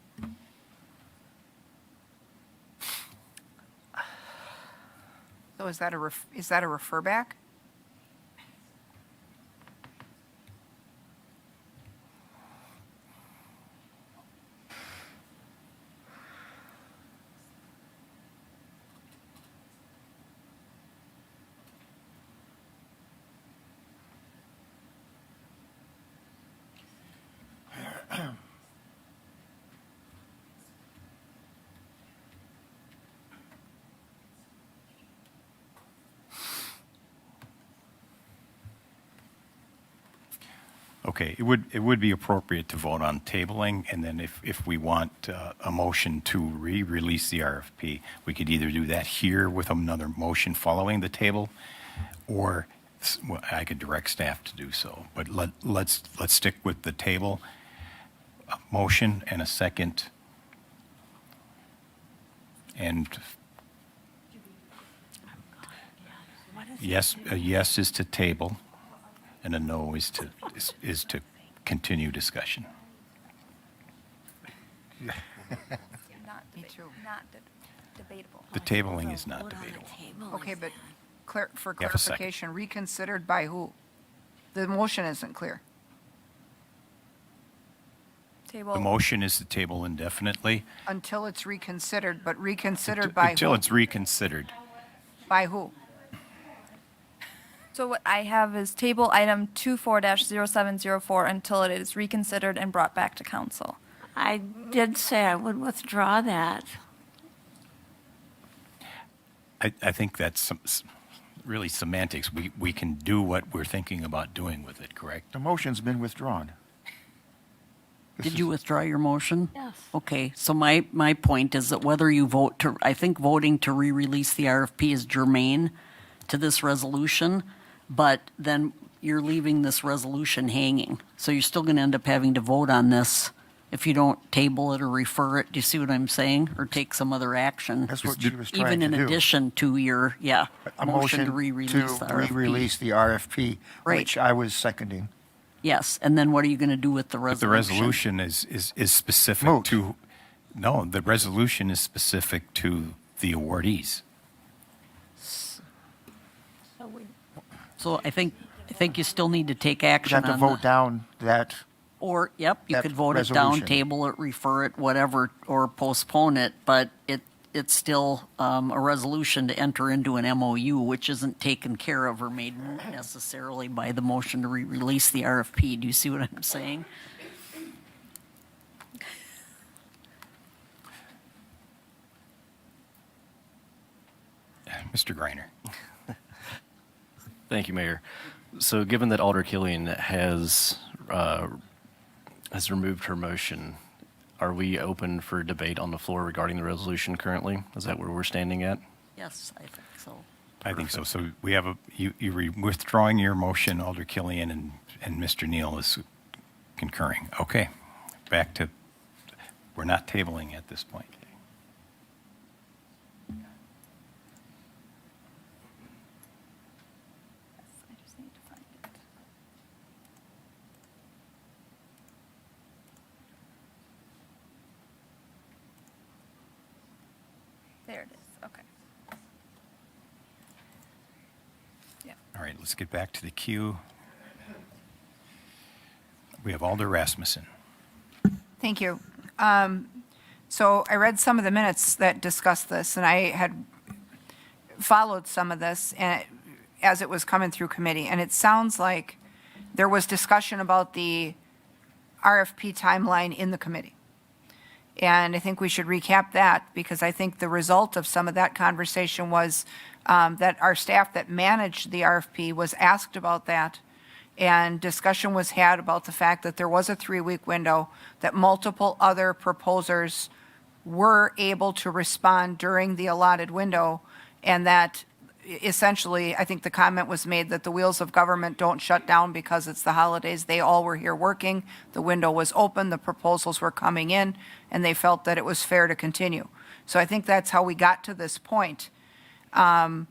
So is that a refer back? Okay, it would be appropriate to vote on tabling, and then if we want a motion to re-release the RFP, we could either do that here with another motion following the table, or I could direct staff to do so. But let's stick with the table. A motion and a second. And Yes, a yes is to table, and a no is to continue discussion. Not Me deba- too. Not debatable. The tabling is not debatable. Okay, but for You have a second. clarification, reconsidered by who? The motion isn't clear. Table. The motion is to table indefinitely. Until it's reconsidered, but reconsidered by Until who? it's reconsidered. By who? So what I have is table item 24-0704 until it is reconsidered and brought back to council. I did say I would withdraw that. I think that's really semantics. We can do what we're thinking about doing with it, correct? The motion's been withdrawn. Did you withdraw your motion? Yes. Okay, so my point is that whether you vote to, I think voting to re-release the RFP is germane to this resolution, but then you're leaving this resolution hanging. So you're still going to end up having to vote on this if you don't table it or refer it. Do you see what I'm saying? Or take some other action. That's what she was trying Even to in do. addition to your, A motion to re-release the RFP. re-release the RFP, Right. which I was seconding. Yes, and then what are you going to do with the But the resolution is specific Moot. to, no, the resolution is specific to the awardees. So I think you still need to take You action have to on vote down that, Or, yep, you that could vote it down, resolution. table it, refer it, whatever, or postpone it, but it's still a resolution to enter into an MOU, which isn't taken care of or made necessarily by the motion to re-release the RFP. Do you see what I'm saying? Mr. Greiner. Thank you, Mayor. So given that Alder Killian has removed her motion, are we open for debate on the floor regarding the resolution currently? Is that where we're standing at? Yes, I think so. I think so. So we have you're withdrawing your motion, Alder Killian, and Mr. Neal is concurring. Okay, back to, we're not tabling at this point. I just need to find it. There it is, okay. All right, let's get back to the queue. We have Alder Rasmussen. Thank you. So I read some of the minutes that discussed this, and I had followed some of this as it was coming through committee, and it sounds like there was discussion about the RFP timeline in the committee. And I think we should recap that, because I think the result of some of that conversation was that our staff that managed the RFP was asked about that, and discussion was had about the fact that there was a 3-week window, that multiple other proposers were able to respond during the allotted window, and that essentially, I think the comment was made that the wheels of government don't shut down because it's the holidays. They all were here working. The window was open. The proposals were coming in, and they felt that it was fair to continue. So I think that's how we got to this point. You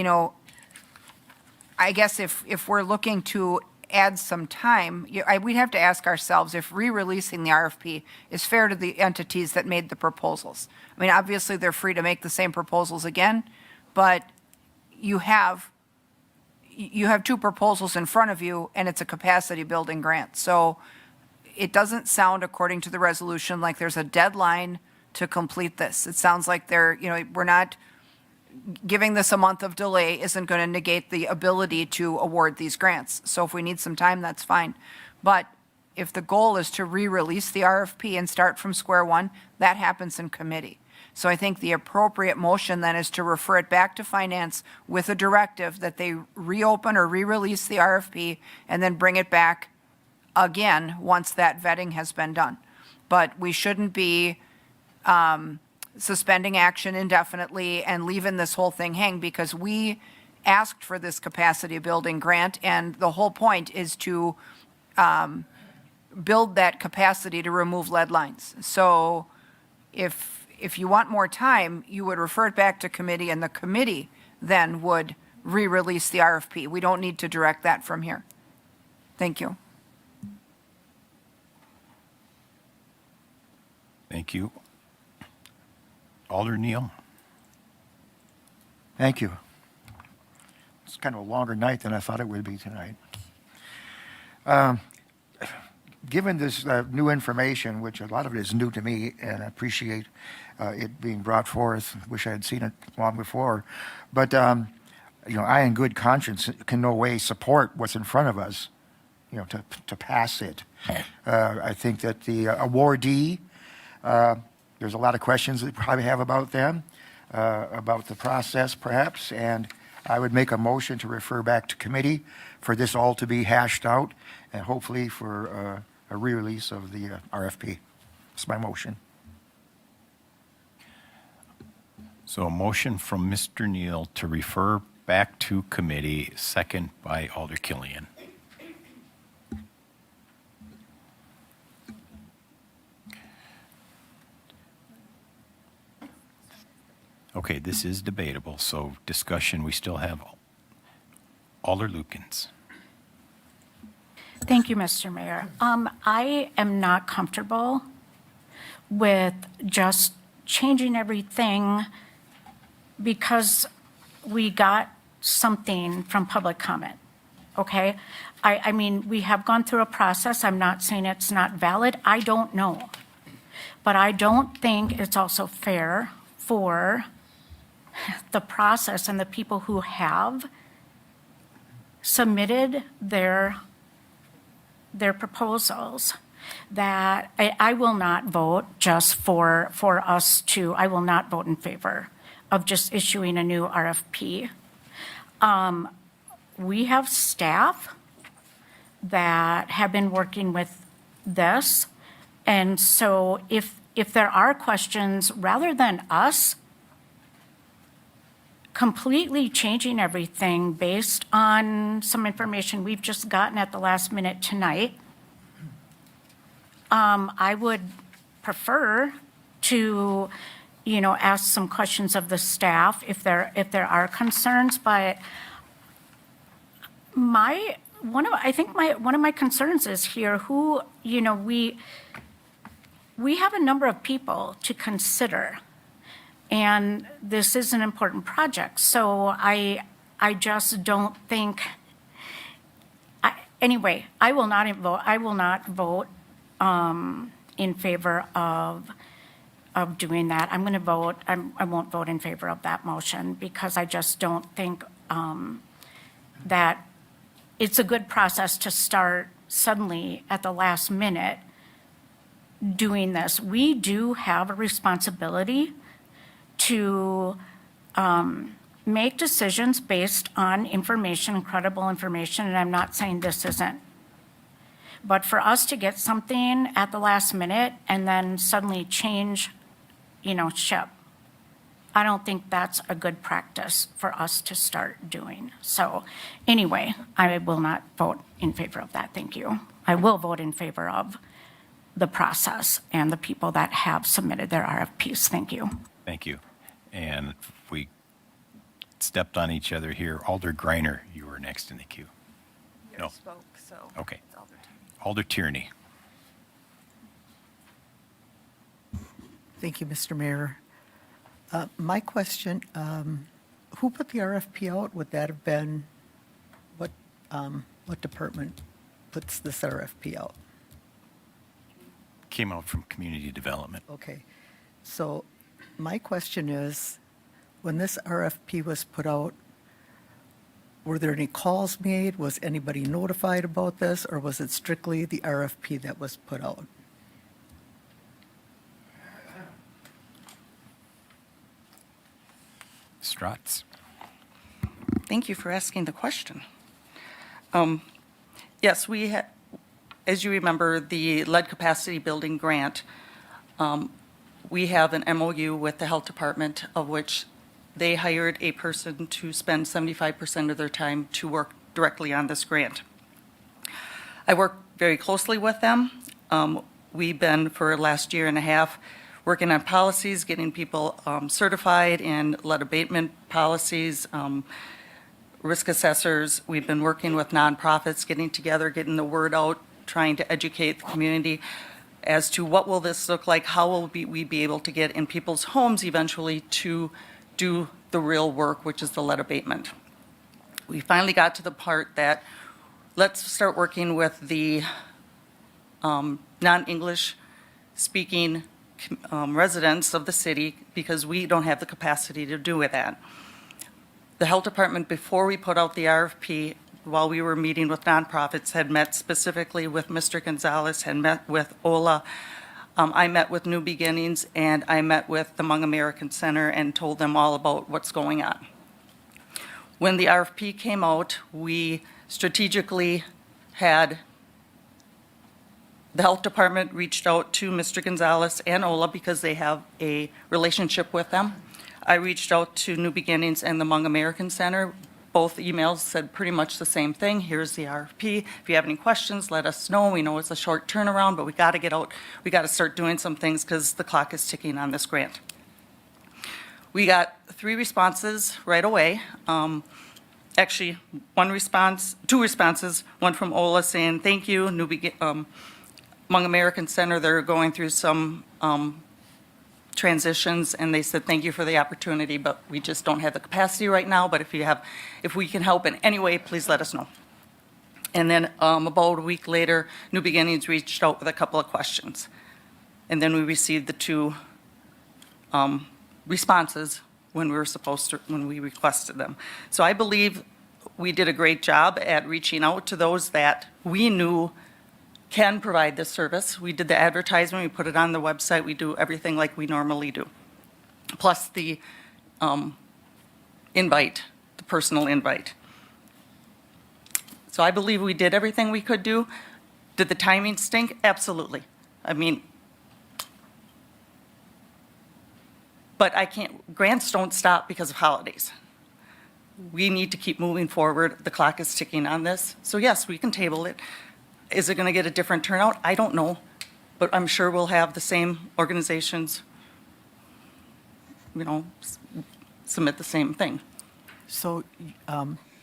know, I guess if we're looking to add some time, we'd have to ask ourselves if re-releasing the RFP is fair to the entities that made the proposals. I mean, obviously, they're free to make the same proposals again, but you have 2 proposals in front of you, and it's a capacity building grant. So it doesn't sound, according to the resolution, like there's a deadline to complete this. It sounds like we're not giving this a month of delay isn't going to negate the ability to award these grants. So if we need some time, that's fine. But if the goal is to re-release the RFP and start from square one, that happens in committee. So I think the appropriate motion then is to refer it back to finance with a directive that they reopen or re-release the RFP and then bring it back again once that vetting has been done. But we shouldn't be suspending action indefinitely and leaving this whole thing hang, because we asked for this capacity building grant, and the whole point is to build that capacity to remove lead lines. So if you want more time, you would refer it back to committee, and the committee then would re-release the RFP. We don't need to direct that from here. Thank you. Thank you. Alder Neal? Thank you. It's kind of a longer night than I thought it would be tonight. Given this new information, which a lot of it is new to me, and I appreciate it being brought forth, wish I had seen it long before, but I, in good conscience, can no way support what's in front of us, to pass it. I think that the awardee, there's a lot of questions that we probably have about them, about the process perhaps, and I would make a motion to refer back to committee for this all to be hashed out and hopefully for a re-release of the RFP. That's my motion. So a motion from Mr. Neal to refer back to committee, second by Alder Killian. Okay, this is debatable, so discussion, we still have Alder Lukens. Thank you, Mr. Mayor. I am not comfortable with just changing everything because we got something from public comment, okay? I mean, we have gone through a process. I'm not saying it's not valid. I don't know. But I don't think it's also fair for the process and the people who have submitted their proposals that I will not vote just for us to, I will not vote in favor of just issuing a new RFP. We have staff that have been working with this. And so if there are questions, rather than us completely changing everything based on some information we've just gotten at the last minute tonight, I would prefer to, ask some questions of the staff if there are concerns. But one of my concerns is here we have a number of people to consider. And this is an important project. So I just don't think, anyway, I will not vote in favor of doing that. I'm going to vote, I won't vote in favor of that motion because I just don't think that it's a good process to start suddenly at the last minute doing this. We do have a responsibility to make decisions based on information, credible information, and I'm not saying this isn't. But for us to get something at the last minute and then suddenly change, ship, I don't think that's a good practice for us to start doing. So anyway, I will not vote in favor of that. Thank you. I will vote in favor of the process and the people that have submitted their RFPs. Thank you. Thank you. And we stepped on each other here. Alder Greiner, you were next in the queue. No. Spoke, so Okay. it's Alder Tierney. Alder Tierney. Thank you, Mr. Mayor. My question, who put the RFP out? Would that have been, what department puts this RFP out? Came out from community development. Okay. So my question is, when this RFP was put out, were there any calls made? Was anybody notified about this? Or was it strictly the RFP that was put out? Stratz. Thank you for asking the question. Yes, as you remember, the lead capacity building grant, we have an MOU with the health department of which they hired a person to spend 75% of their time to work directly on this grant. I work very closely with them. We've been, for the last year and a half, working on policies, getting people certified in lead abatement policies, risk assessors. We've been working with nonprofits, getting together, getting the word out, trying to educate the community as to what will this look like, how will we be able to get in people's homes eventually to do the real work, which is the lead abatement. We finally got to the part that let's start working with the non-English speaking residents of the city because we don't have the capacity to do that. The health department, before we put out the RFP, while we were meeting with nonprofits, had met specifically with Mr. Gonzalez, had met with Ola. I met with New Beginnings, and I met with the Hmong American Center and told them all about what's going on. When the RFP came out, we strategically had the health department reached out to Mr. Gonzalez and Ola because they have a relationship with them. I reached out to New Beginnings and the Hmong American Center. Both emails said pretty much the same thing. Here's the RFP. If you have any questions, let us know. We know it's a short turnaround, but we got to get out. We got to start doing some things because the clock is ticking on this grant. We got 3 responses right away. Actually, two responses. One from Ola saying thank you. Hmong American Center, they're going through some transitions, and they said thank you for the opportunity, but we just don't have the capacity right now. But if we can help in any way, please let us know. And then about a week later, New Beginnings reached out with a couple of questions, and then we received the 2 responses when we requested them. So I believe we did a great job at reaching out to those that we knew can provide this service. We did the advertisement, we put it on the website, we do everything like we normally do. Plus the invite, the personal invite. So I believe we did everything we could do. Did the timing stink? Absolutely. I mean, but grants don't stop because of holidays. We need to keep moving forward. The clock is ticking on this. So yes, we can table it. Is it going to get a different turnout? I don't know, but I'm sure we'll have the same organizations, submit the same thing. So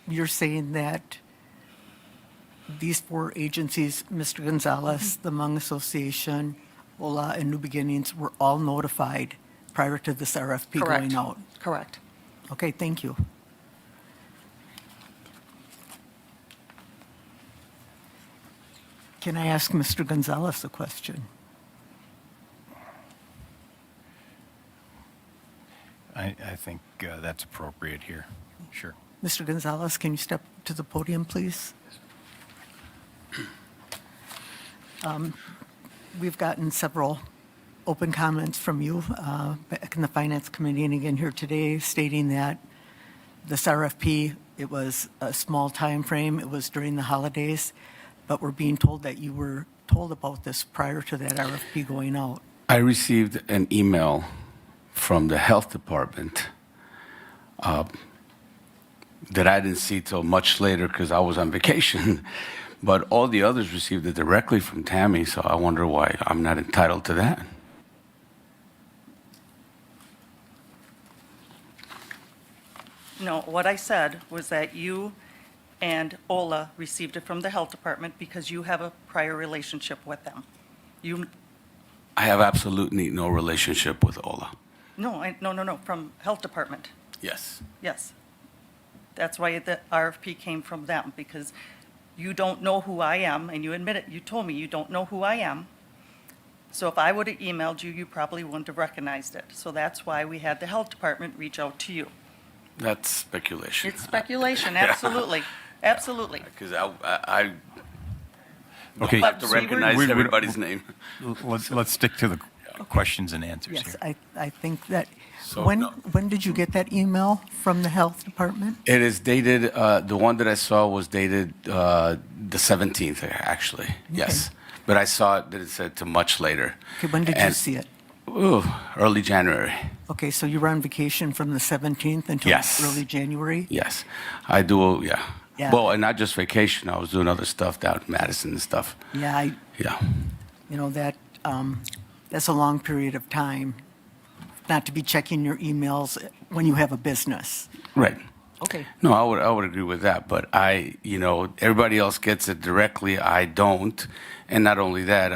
you're saying that these 4 agencies, Mr. Gonzalez, the Hmong Association, Ola, and New Beginnings, were all notified prior to this RFP going out? Correct. Okay, thank you. Can I ask Mr. Gonzalez a question? I think that's appropriate here. Sure. Mr. Gonzalez, can you step to the podium, please? We've gotten several open comments from you back in the Finance Committee and again here today stating that this RFP, it was a small time frame, it was during the holidays, but we're being told that you were told about this prior to that RFP going out. I received an email from the health department that I didn't see till much later because I was on vacation, but all the others received it directly from Tammy, so I wonder why I'm not entitled to that. No, what I said was that you and Ola received it from the health department because you have a prior relationship with them. I have absolutely no relationship with Ola. No, from health department. Yes. Yes. That's why the RFP came from them, because you don't know who I am, and you admit it, you told me you don't know who I am. So if I would have emailed you, you probably wouldn't have recognized it. So that's why we had the health department reach out to you. That's speculation. It's speculation, absolutely. Absolutely. Because I Okay. have to recognize everybody's name. Let's stick to the questions and answers Yes, here. I think that, So, when no. when did you get that email from the health department? It is dated, the one that I saw was dated the 17th, actually. Yes. But I saw it that it said to much later. Okay, when did you see it? Ooh, early January. Okay, so you were on vacation from the 17th until Yes. early January? Yes. I do, yeah. Yeah. Well, and not just vacation. I was doing other stuff down in Madison and stuff. Yeah, Yeah. that's a long period of time, not to be checking your emails when you have a business. Right. Okay. No, I would agree with that, but everybody else gets it directly. I don't. And not only that,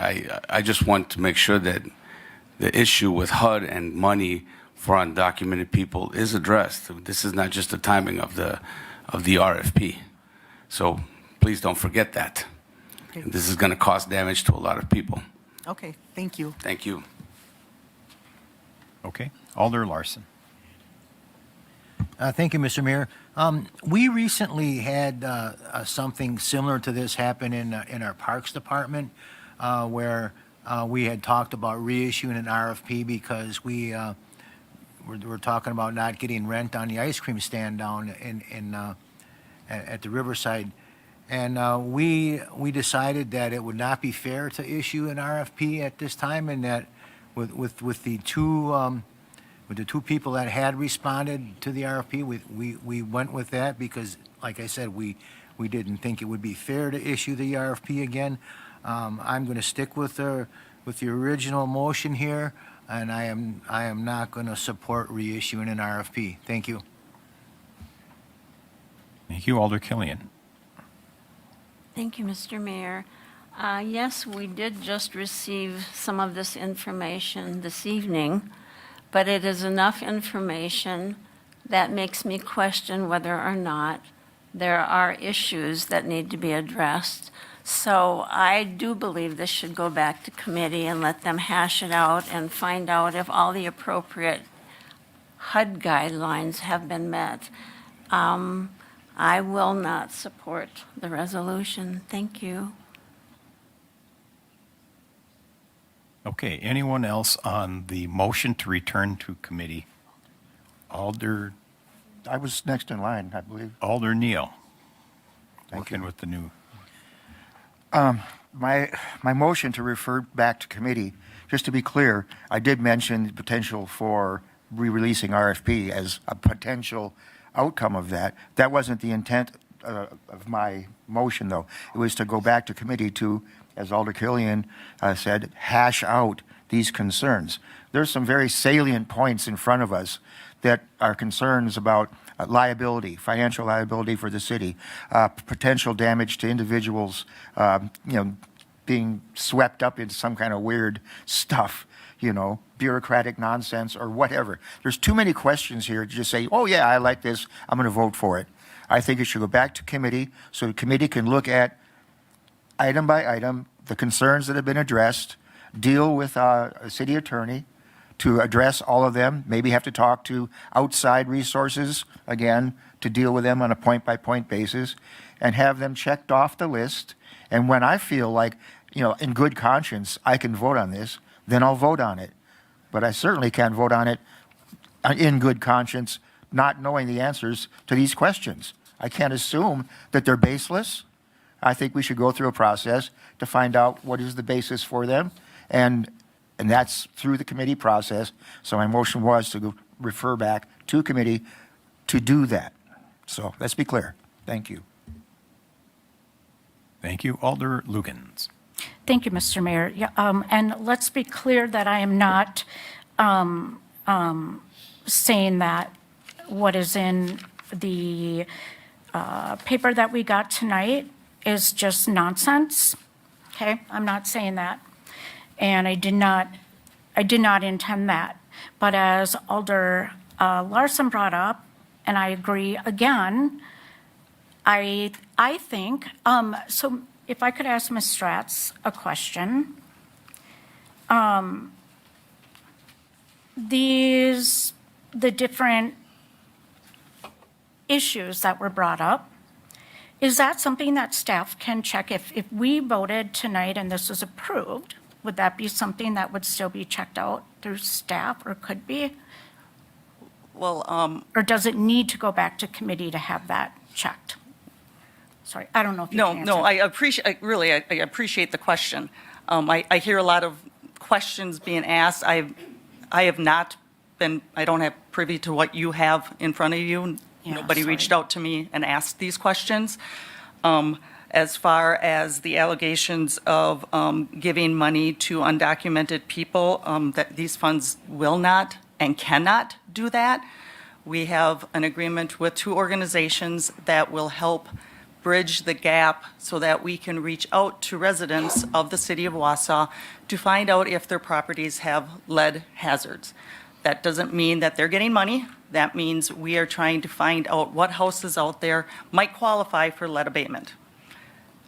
I just want to make sure that the issue with HUD and money for undocumented people is addressed. This is not just the timing of the RFP. So please don't forget that. Okay. This is going to cause damage to a lot of people. Okay, thank you. Thank you. Okay. Alder Larson. Thank you, Mr. Mayor. We recently had something similar to this happen in our Parks Department, where we had talked about reissuing an RFP because we're talking about not getting rent on the ice cream stand down at the Riverside. And we decided that it would not be fair to issue an RFP at this time, and that with the two people that had responded to the RFP, we went with that because, like I said, we didn't think it would be fair to issue the RFP again. I'm going to stick with the original motion here, and I am not going to support reissuing an RFP. Thank you. Thank you, Alder Killian. Thank you, Mr. Mayor. Yes, we did just receive some of this information this evening, but it is enough information that makes me question whether or not there are issues that need to be addressed. So I do believe this should go back to committee and let them hash it out and find out if all the appropriate HUD guidelines have been met. I will not support the resolution. Thank you. Okay, anyone else on the motion to return to committee? Alder I was next in line, I believe. Neal. Thank Working you. with the new. My motion to refer back to committee, just to be clear, I did mention the potential for re-releasing RFP as a potential outcome of that. That wasn't the intent of my motion, though. It was to go back to committee to, as Alder Killian said, hash out these concerns. There's some very salient points in front of us that are concerns about liability, financial liability for the city, potential damage to individuals, being swept up into some kind of weird stuff, bureaucratic nonsense or whatever. There's too many questions here to just say, oh yeah, I like this, I'm going to vote for it. I think it should go back to committee so the committee can look at item by item the concerns that have been addressed, deal with a city attorney to address all of them, maybe have to talk to outside resources again to deal with them on a point-by-point basis, and have them checked off the list. And when I feel like, in good conscience, I can vote on this, then I'll vote on it. But I certainly can't vote on it in good conscience, not knowing the answers to these questions. I can't assume that they're baseless. I think we should go through a process to find out what is the basis for them, and that's through the committee process. So my motion was to refer back to committee to do that. So let's be clear. Thank you. Thank you, Alder Lugans. Thank you, Mr. Mayor. Yeah, and let's be clear that I am not saying that what is in the paper that we got tonight is just nonsense. Okay, I'm not saying that, and I did not intend that. But as Alder Larson brought up, and I agree again, I think so. If I could ask Ms. Stratz a question, the different issues that were brought up, is that something that staff can check? If we voted tonight and this was approved, would that be something that would still be checked out through staff, or could be? Well, or does it need to go back to committee to have that checked? Sorry, I don't know if you can answer. No, I appreciate the question. I hear a lot of questions being asked. I have not been, I don't have privy to what you have in front of you. Yeah, Nobody sorry. reached out to me and asked these questions. As far as the allegations of giving money to undocumented people, that these funds will not and cannot do that. We have an agreement with 2 organizations that will help bridge the gap so that we can reach out to residents of the city of Wausau to find out if their properties have lead hazards. That doesn't mean that they're getting money. That means we are trying to find out what houses out there might qualify for lead abatement.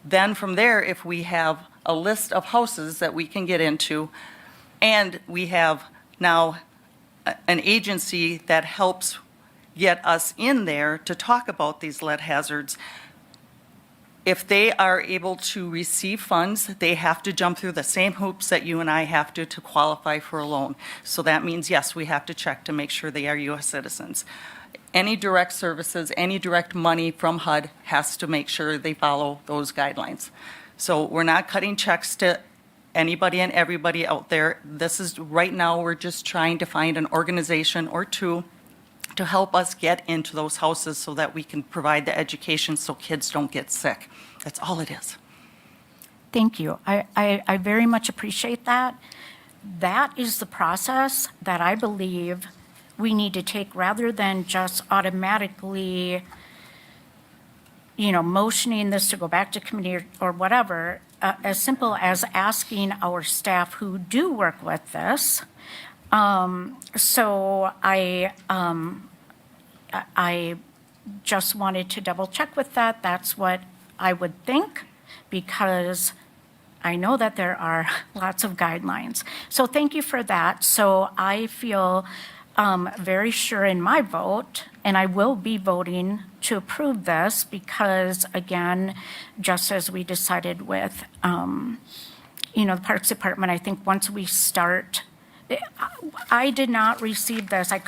Then from there, if we have a list of houses that we can get into, and we have now an agency that helps get us in there to talk about these lead hazards, if they are able to receive funds, they have to jump through the same hoops that you and I have to qualify for a loan. So that means, yes, we have to check to make sure they are U.S. citizens. Any direct services, any direct money from HUD has to make sure they follow those guidelines. So we're not cutting checks to anybody and everybody out there. This is, right now, we're just trying to find an organization or 2 to help us get into those houses so that we can provide the education so kids don't get sick. That's all it is. Thank you. I very much appreciate that. That is the process that I believe we need to take rather than just automatically, motioning this to go back to committee or whatever, as simple as asking our staff who do work with this. So I just wanted to double check with that. That's what I would think, because I know that there are lots of guidelines. So thank you for that. So I feel very sure in my vote, and I will be voting to approve this because, again, just as we decided with, the Parks Department, I think once we start, I did not receive this. I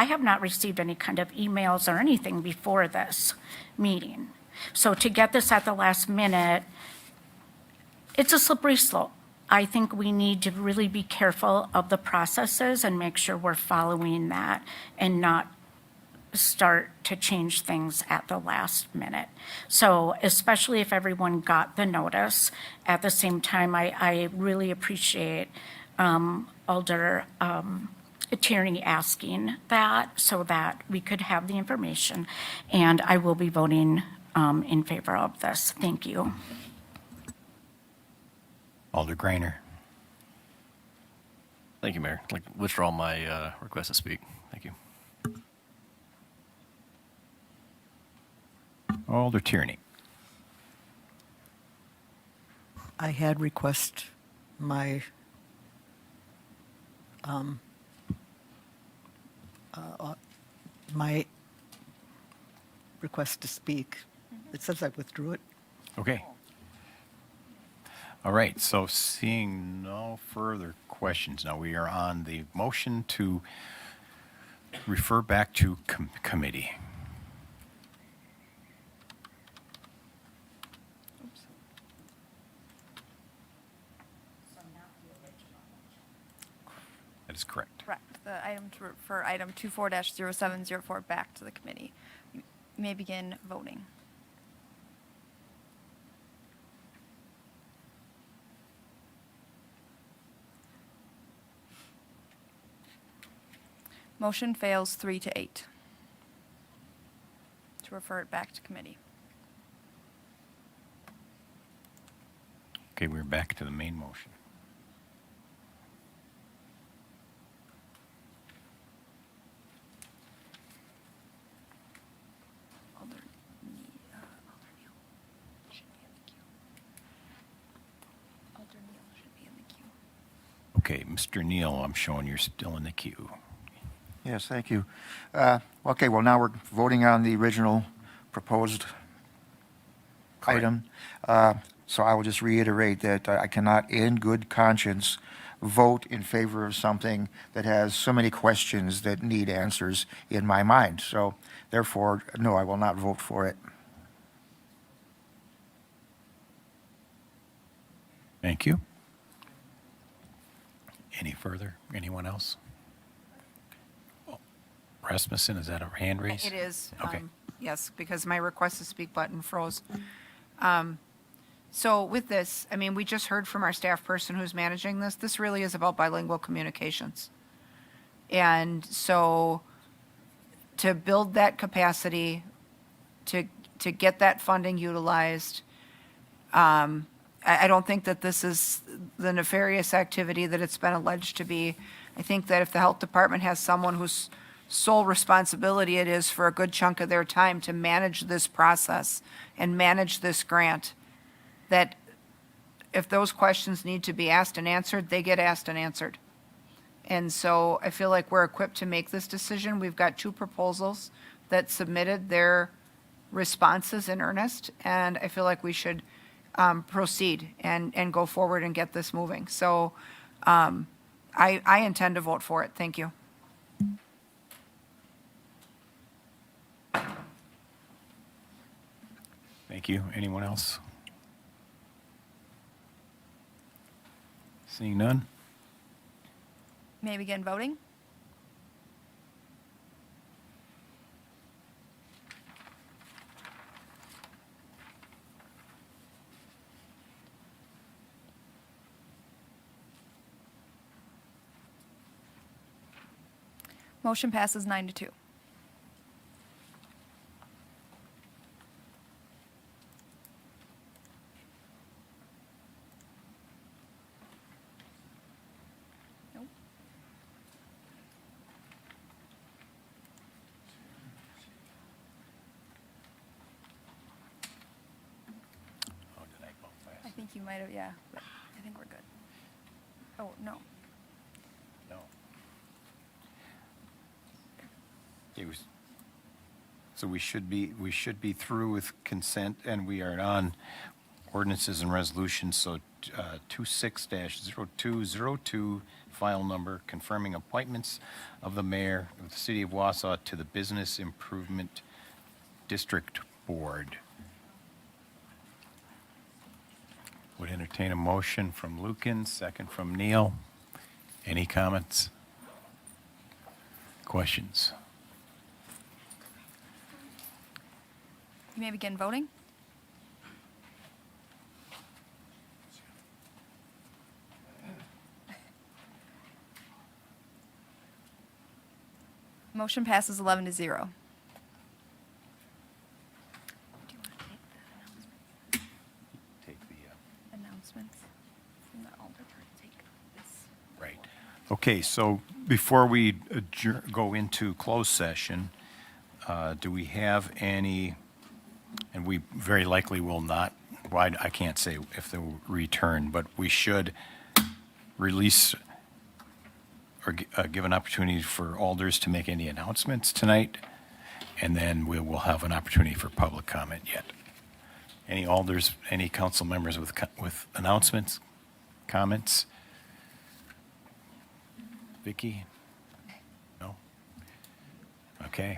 have not received any kind of emails or anything before this meeting. So to get this at the last minute, it's a slippery slope. I think we need to really be careful of the processes and make sure we're following that and not start to change things at the last minute. So especially if everyone got the notice, at the same time, I really appreciate Alder Tierney asking that so that we could have the information. And I will be voting in favor of this. Thank you. Alder Greiner. Thank you, Mayor. I'd like to withdraw my request to speak. Thank you. Alder Tierney. I had request my my request to speak. It says I withdrew it. Okay. All right, so seeing no further questions, now we are on the motion to refer back to committee. That is correct. Correct. The item to refer item 24-0704 back to the committee. You may begin voting. Motion fails 3-8 to refer it back to committee. Okay, we're back to the main motion. Alder Neal should be in the queue. Alder Neal should be in the queue. Okay, Mr. Neal, I'm showing you're still in the queue. Yes, thank you. Okay, well, now we're voting on the original proposed item. So I will just reiterate that I cannot, in good conscience, vote in favor of something that has so many questions that need answers in my mind. So therefore, no, I will not vote for it. Thank you. Any further? Anyone else? Rasmussen, is that a hand raise? It is. Okay. Yes, because my request to speak button froze. So with this, I mean, we just heard from our staff person who's managing this. This really is about bilingual communications. And so to build that capacity, to get that funding utilized. I don't think that this is the nefarious activity that it's been alleged to be. I think that if the health department has someone whose sole responsibility it is for a good chunk of their time to manage this process and manage this grant, that if those questions need to be asked and answered, they get asked and answered. And so I feel like we're equipped to make this decision. We've got 2 proposals that submitted their responses in earnest, and I feel like we should proceed and go forward and get this moving. So I intend to vote for it. Thank you. Thank you. Anyone else? Seeing none? May I begin voting? Motion passes 9-2. Nope. Oh, did I vote I fast? think you might have, yeah, but I think we're good. Oh, no. No. So we should be through with consent, and we are on ordinances and resolutions. So 26-0202, file number confirming appointments of the mayor of the city of Wausau to the Business Improvement District Board. Would entertain a motion from Lukin, second from Neal. Any comments? Questions? You may begin voting. Motion passes 11-0. Take the, Announcements from the alder. Take this. right. Okay, so before we go into closed session, do we have any, and we very likely will not, well, I can't say if they'll return, but we should release or give an opportunity for alders to make any announcements tonight, and then we will have an opportunity for public comment yet. Any alders, any council members with announcements, comments? Vicky? No? Okay.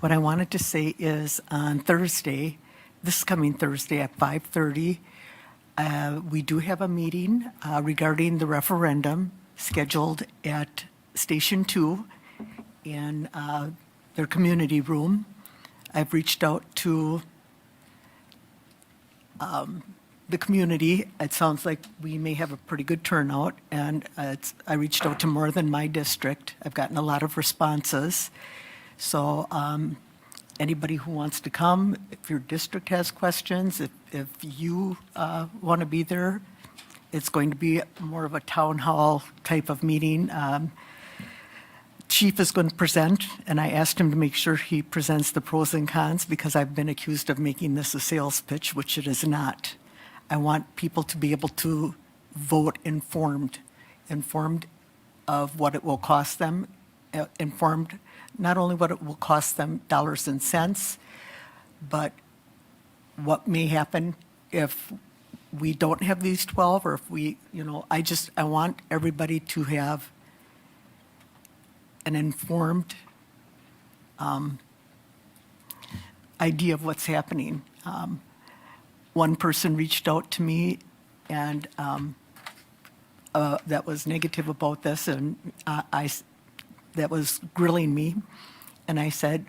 What I wanted to say is on Thursday, this coming Thursday at 5:30, we do have a meeting regarding the referendum scheduled at Station 2 in their community room. I've reached out to the community. It sounds like we may have a pretty good turnout, and I reached out to more than my district. I've gotten a lot of responses. So anybody who wants to come, if your district has questions, if you want to be there, it's going to be more of a town hall type of meeting. Chief is going to present, and I asked him to make sure he presents the pros and cons because I've been accused of making this a sales pitch, which it is not. I want people to be able to vote informed of what it will cost them, informed not only what it will cost them dollars and cents, but what may happen if we don't have these 12 or if we, I want everybody to have an informed idea of what's happening. One person reached out to me and that was negative about this, and that was grilling me. And I said,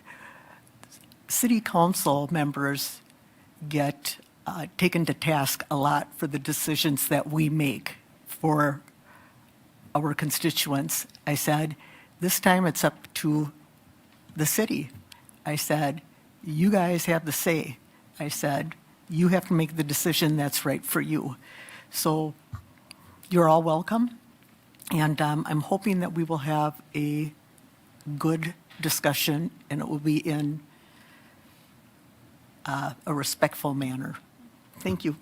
city council members get taken to task a lot for the decisions that we make for our constituents. I said, this time it's up to the city. I said, you guys have the say. I said, you have to make the decision that's right for you. So you're all welcome. And I'm hoping that we will have a good discussion and it will be in a respectful manner. Thank you.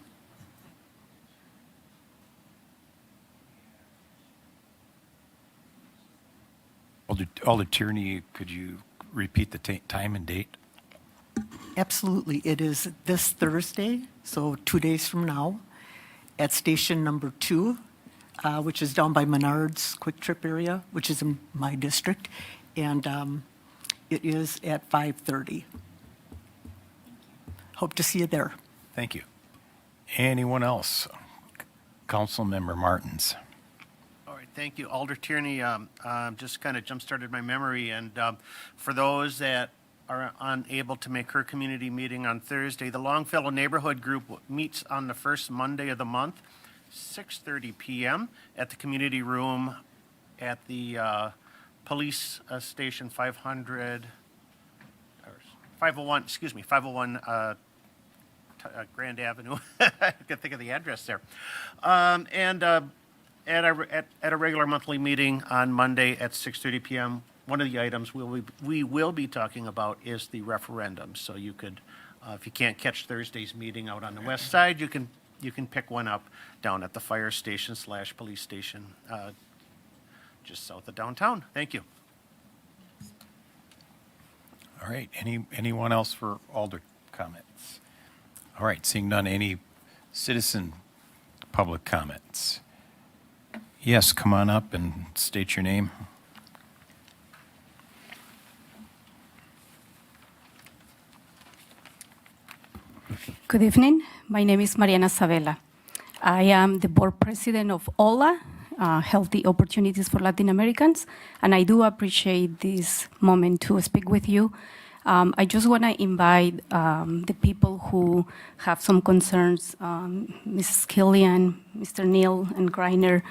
Alder Tierney, could you repeat the time and date? Absolutely. It is this Thursday, so 2 days from now, at station number 2, which is down by Menards Quick Trip area, which is in my district, and it is at 5:30. Hope to see you there. Thank you. Anyone else? Councilmember Martins. All right, thank you. Alder Tierney just kind of jump-started my memory, and for those that are unable to make her community meeting on Thursday, the Longfellow Neighborhood Group meets on the first Monday of the month, 6:30 p.m. at the community room at the police station 501, 501 Grand Avenue. I could think of the address there. And at a regular monthly meeting on Monday at 6:30 p.m., one of the items we will be talking about is the referendum. So you could, if you can't catch Thursday's meeting out on the west side, you can pick one up down at the fire station / police station, just south of downtown. Thank you. All right. Anyone else for Alder comments? All right. Seeing none, any citizen public comments? Yes, come on up and state your name. Good evening. My name is Mariana Sabela. I am the board president of HOLA, Healthy Opportunities for Latin Americans, and I do appreciate this moment to speak with you. I just want to invite the people who have some concerns, Mrs. Killian, Mr. Neal, and Greiner.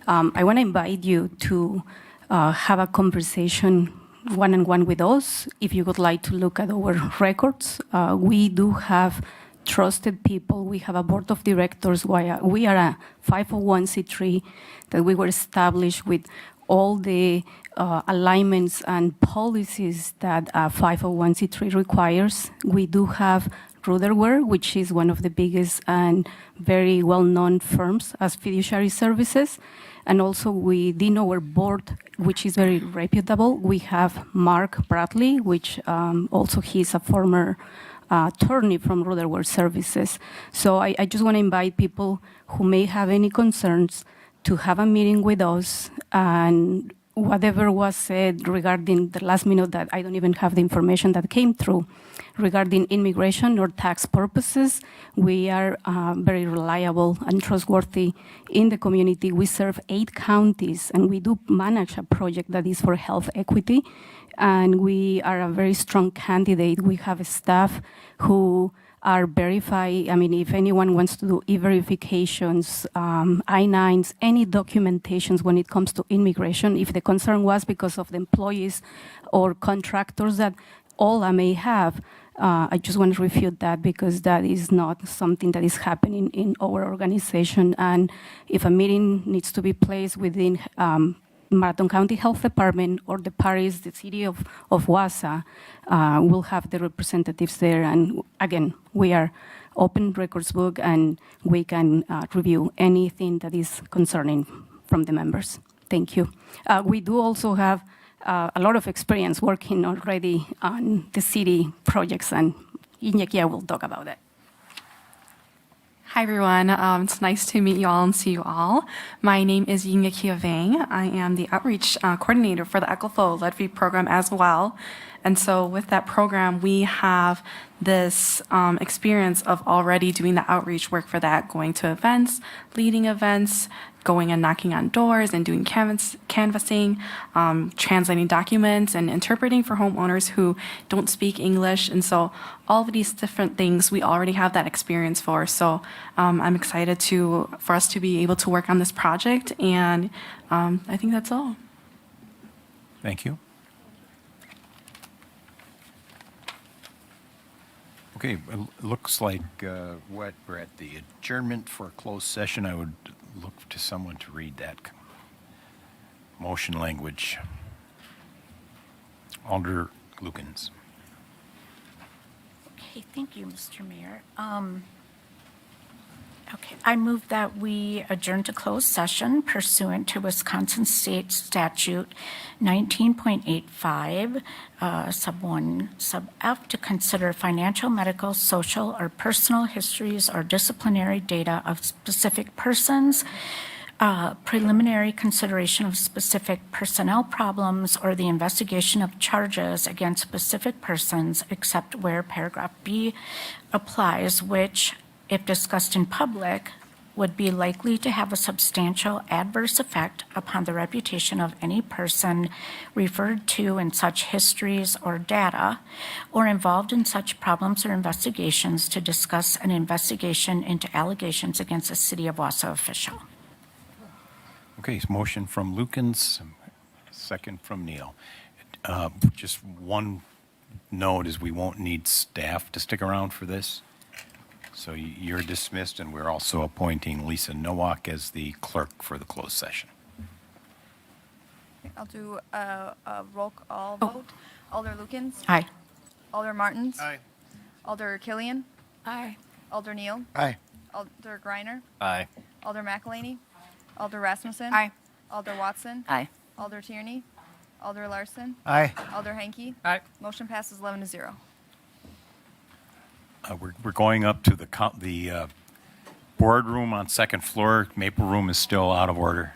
I want to invite you to have a conversation one-on-one with us. If you would like to look at our records, we do have trusted people. We have a board of directors. We are a 501c3 that we were established with all the alignments and policies that a 501c3 requires. We do have Rutherford, which is one of the biggest and very well-known firms as fiduciary services. And also within our board, which is very reputable, we have Mark Bradley, which also he's a former attorney from Rutherford Services. So I just want to invite people who may have any concerns to have a meeting with us, and whatever was said regarding the last minute that I don't even have the information that came through regarding immigration or tax purposes, we are very reliable and trustworthy in the community. We serve 8 counties, and we do manage a project that is for health equity, and we are a very strong candidate. We have a staff who are verified. I mean, if anyone wants to do e-verifications, I-9s, any documentations when it comes to immigration, if the concern was because of the employees or contractors that OLA may have, I just want to refute that, because that is not something that is happening in our organization. And if a meeting needs to be placed within Marathon County Health Department or the parish, the city of Wausau, we'll have the representatives there. And again, we are open records book, and we can review anything that is concerning from the members. Thank you. We do also have a lot of experience working already on the city projects, and Iñaki will talk about that. Hi, everyone. It's nice to meet you all and see you all. My name is Yingaki Vang. I am the outreach coordinator for the ECOFO Lead Fee program as well. And so with that program, we have this experience of already doing the outreach work for that, going to events, leading events, going and knocking on doors and doing canvassing, translating documents and interpreting for homeowners who don't speak English. And so all of these different things we already have that experience for. So I'm excited for us to be able to work on this project, and I think that's all. Thank you. Okay, it looks like we're at the adjournment for a closed session. I would look to someone to read that motion language. Alder Lukens. Okay, thank you, Mr. Mayor. Okay, I move that we adjourn to closed session pursuant to Wisconsin State Statute 19.85, sub 1, sub F, to consider financial, medical, social, or personal histories or disciplinary data of specific persons, preliminary consideration of specific personnel problems, or the investigation of charges against specific persons, except where paragraph B applies, which, if discussed in public, would be likely to have a substantial adverse effect upon the reputation of any person referred to in such histories or data, or involved in such problems or investigations to discuss an investigation into allegations against a City of Wausau official. Okay, so motion from Lukens, second from Neal. Just one note is we won't need staff to stick around for this. So you're dismissed, and we're also appointing Lisa Nowak as the clerk for the closed session. I'll do a roll call vote. Alder Lukens. Aye. Alder Martins. Aye. Alder Killian. Aye. Alder Neal. Aye. Alder Greiner. Aye. Alder McElhaney. Alder Rasmussen. Aye. Alder Watson. Aye. Alder Tierney. Alder Larson. Aye. Alder Hanky. Aye. Motion passes 11-0. We're going up to the boardroom on second floor. Maple room is still out of order.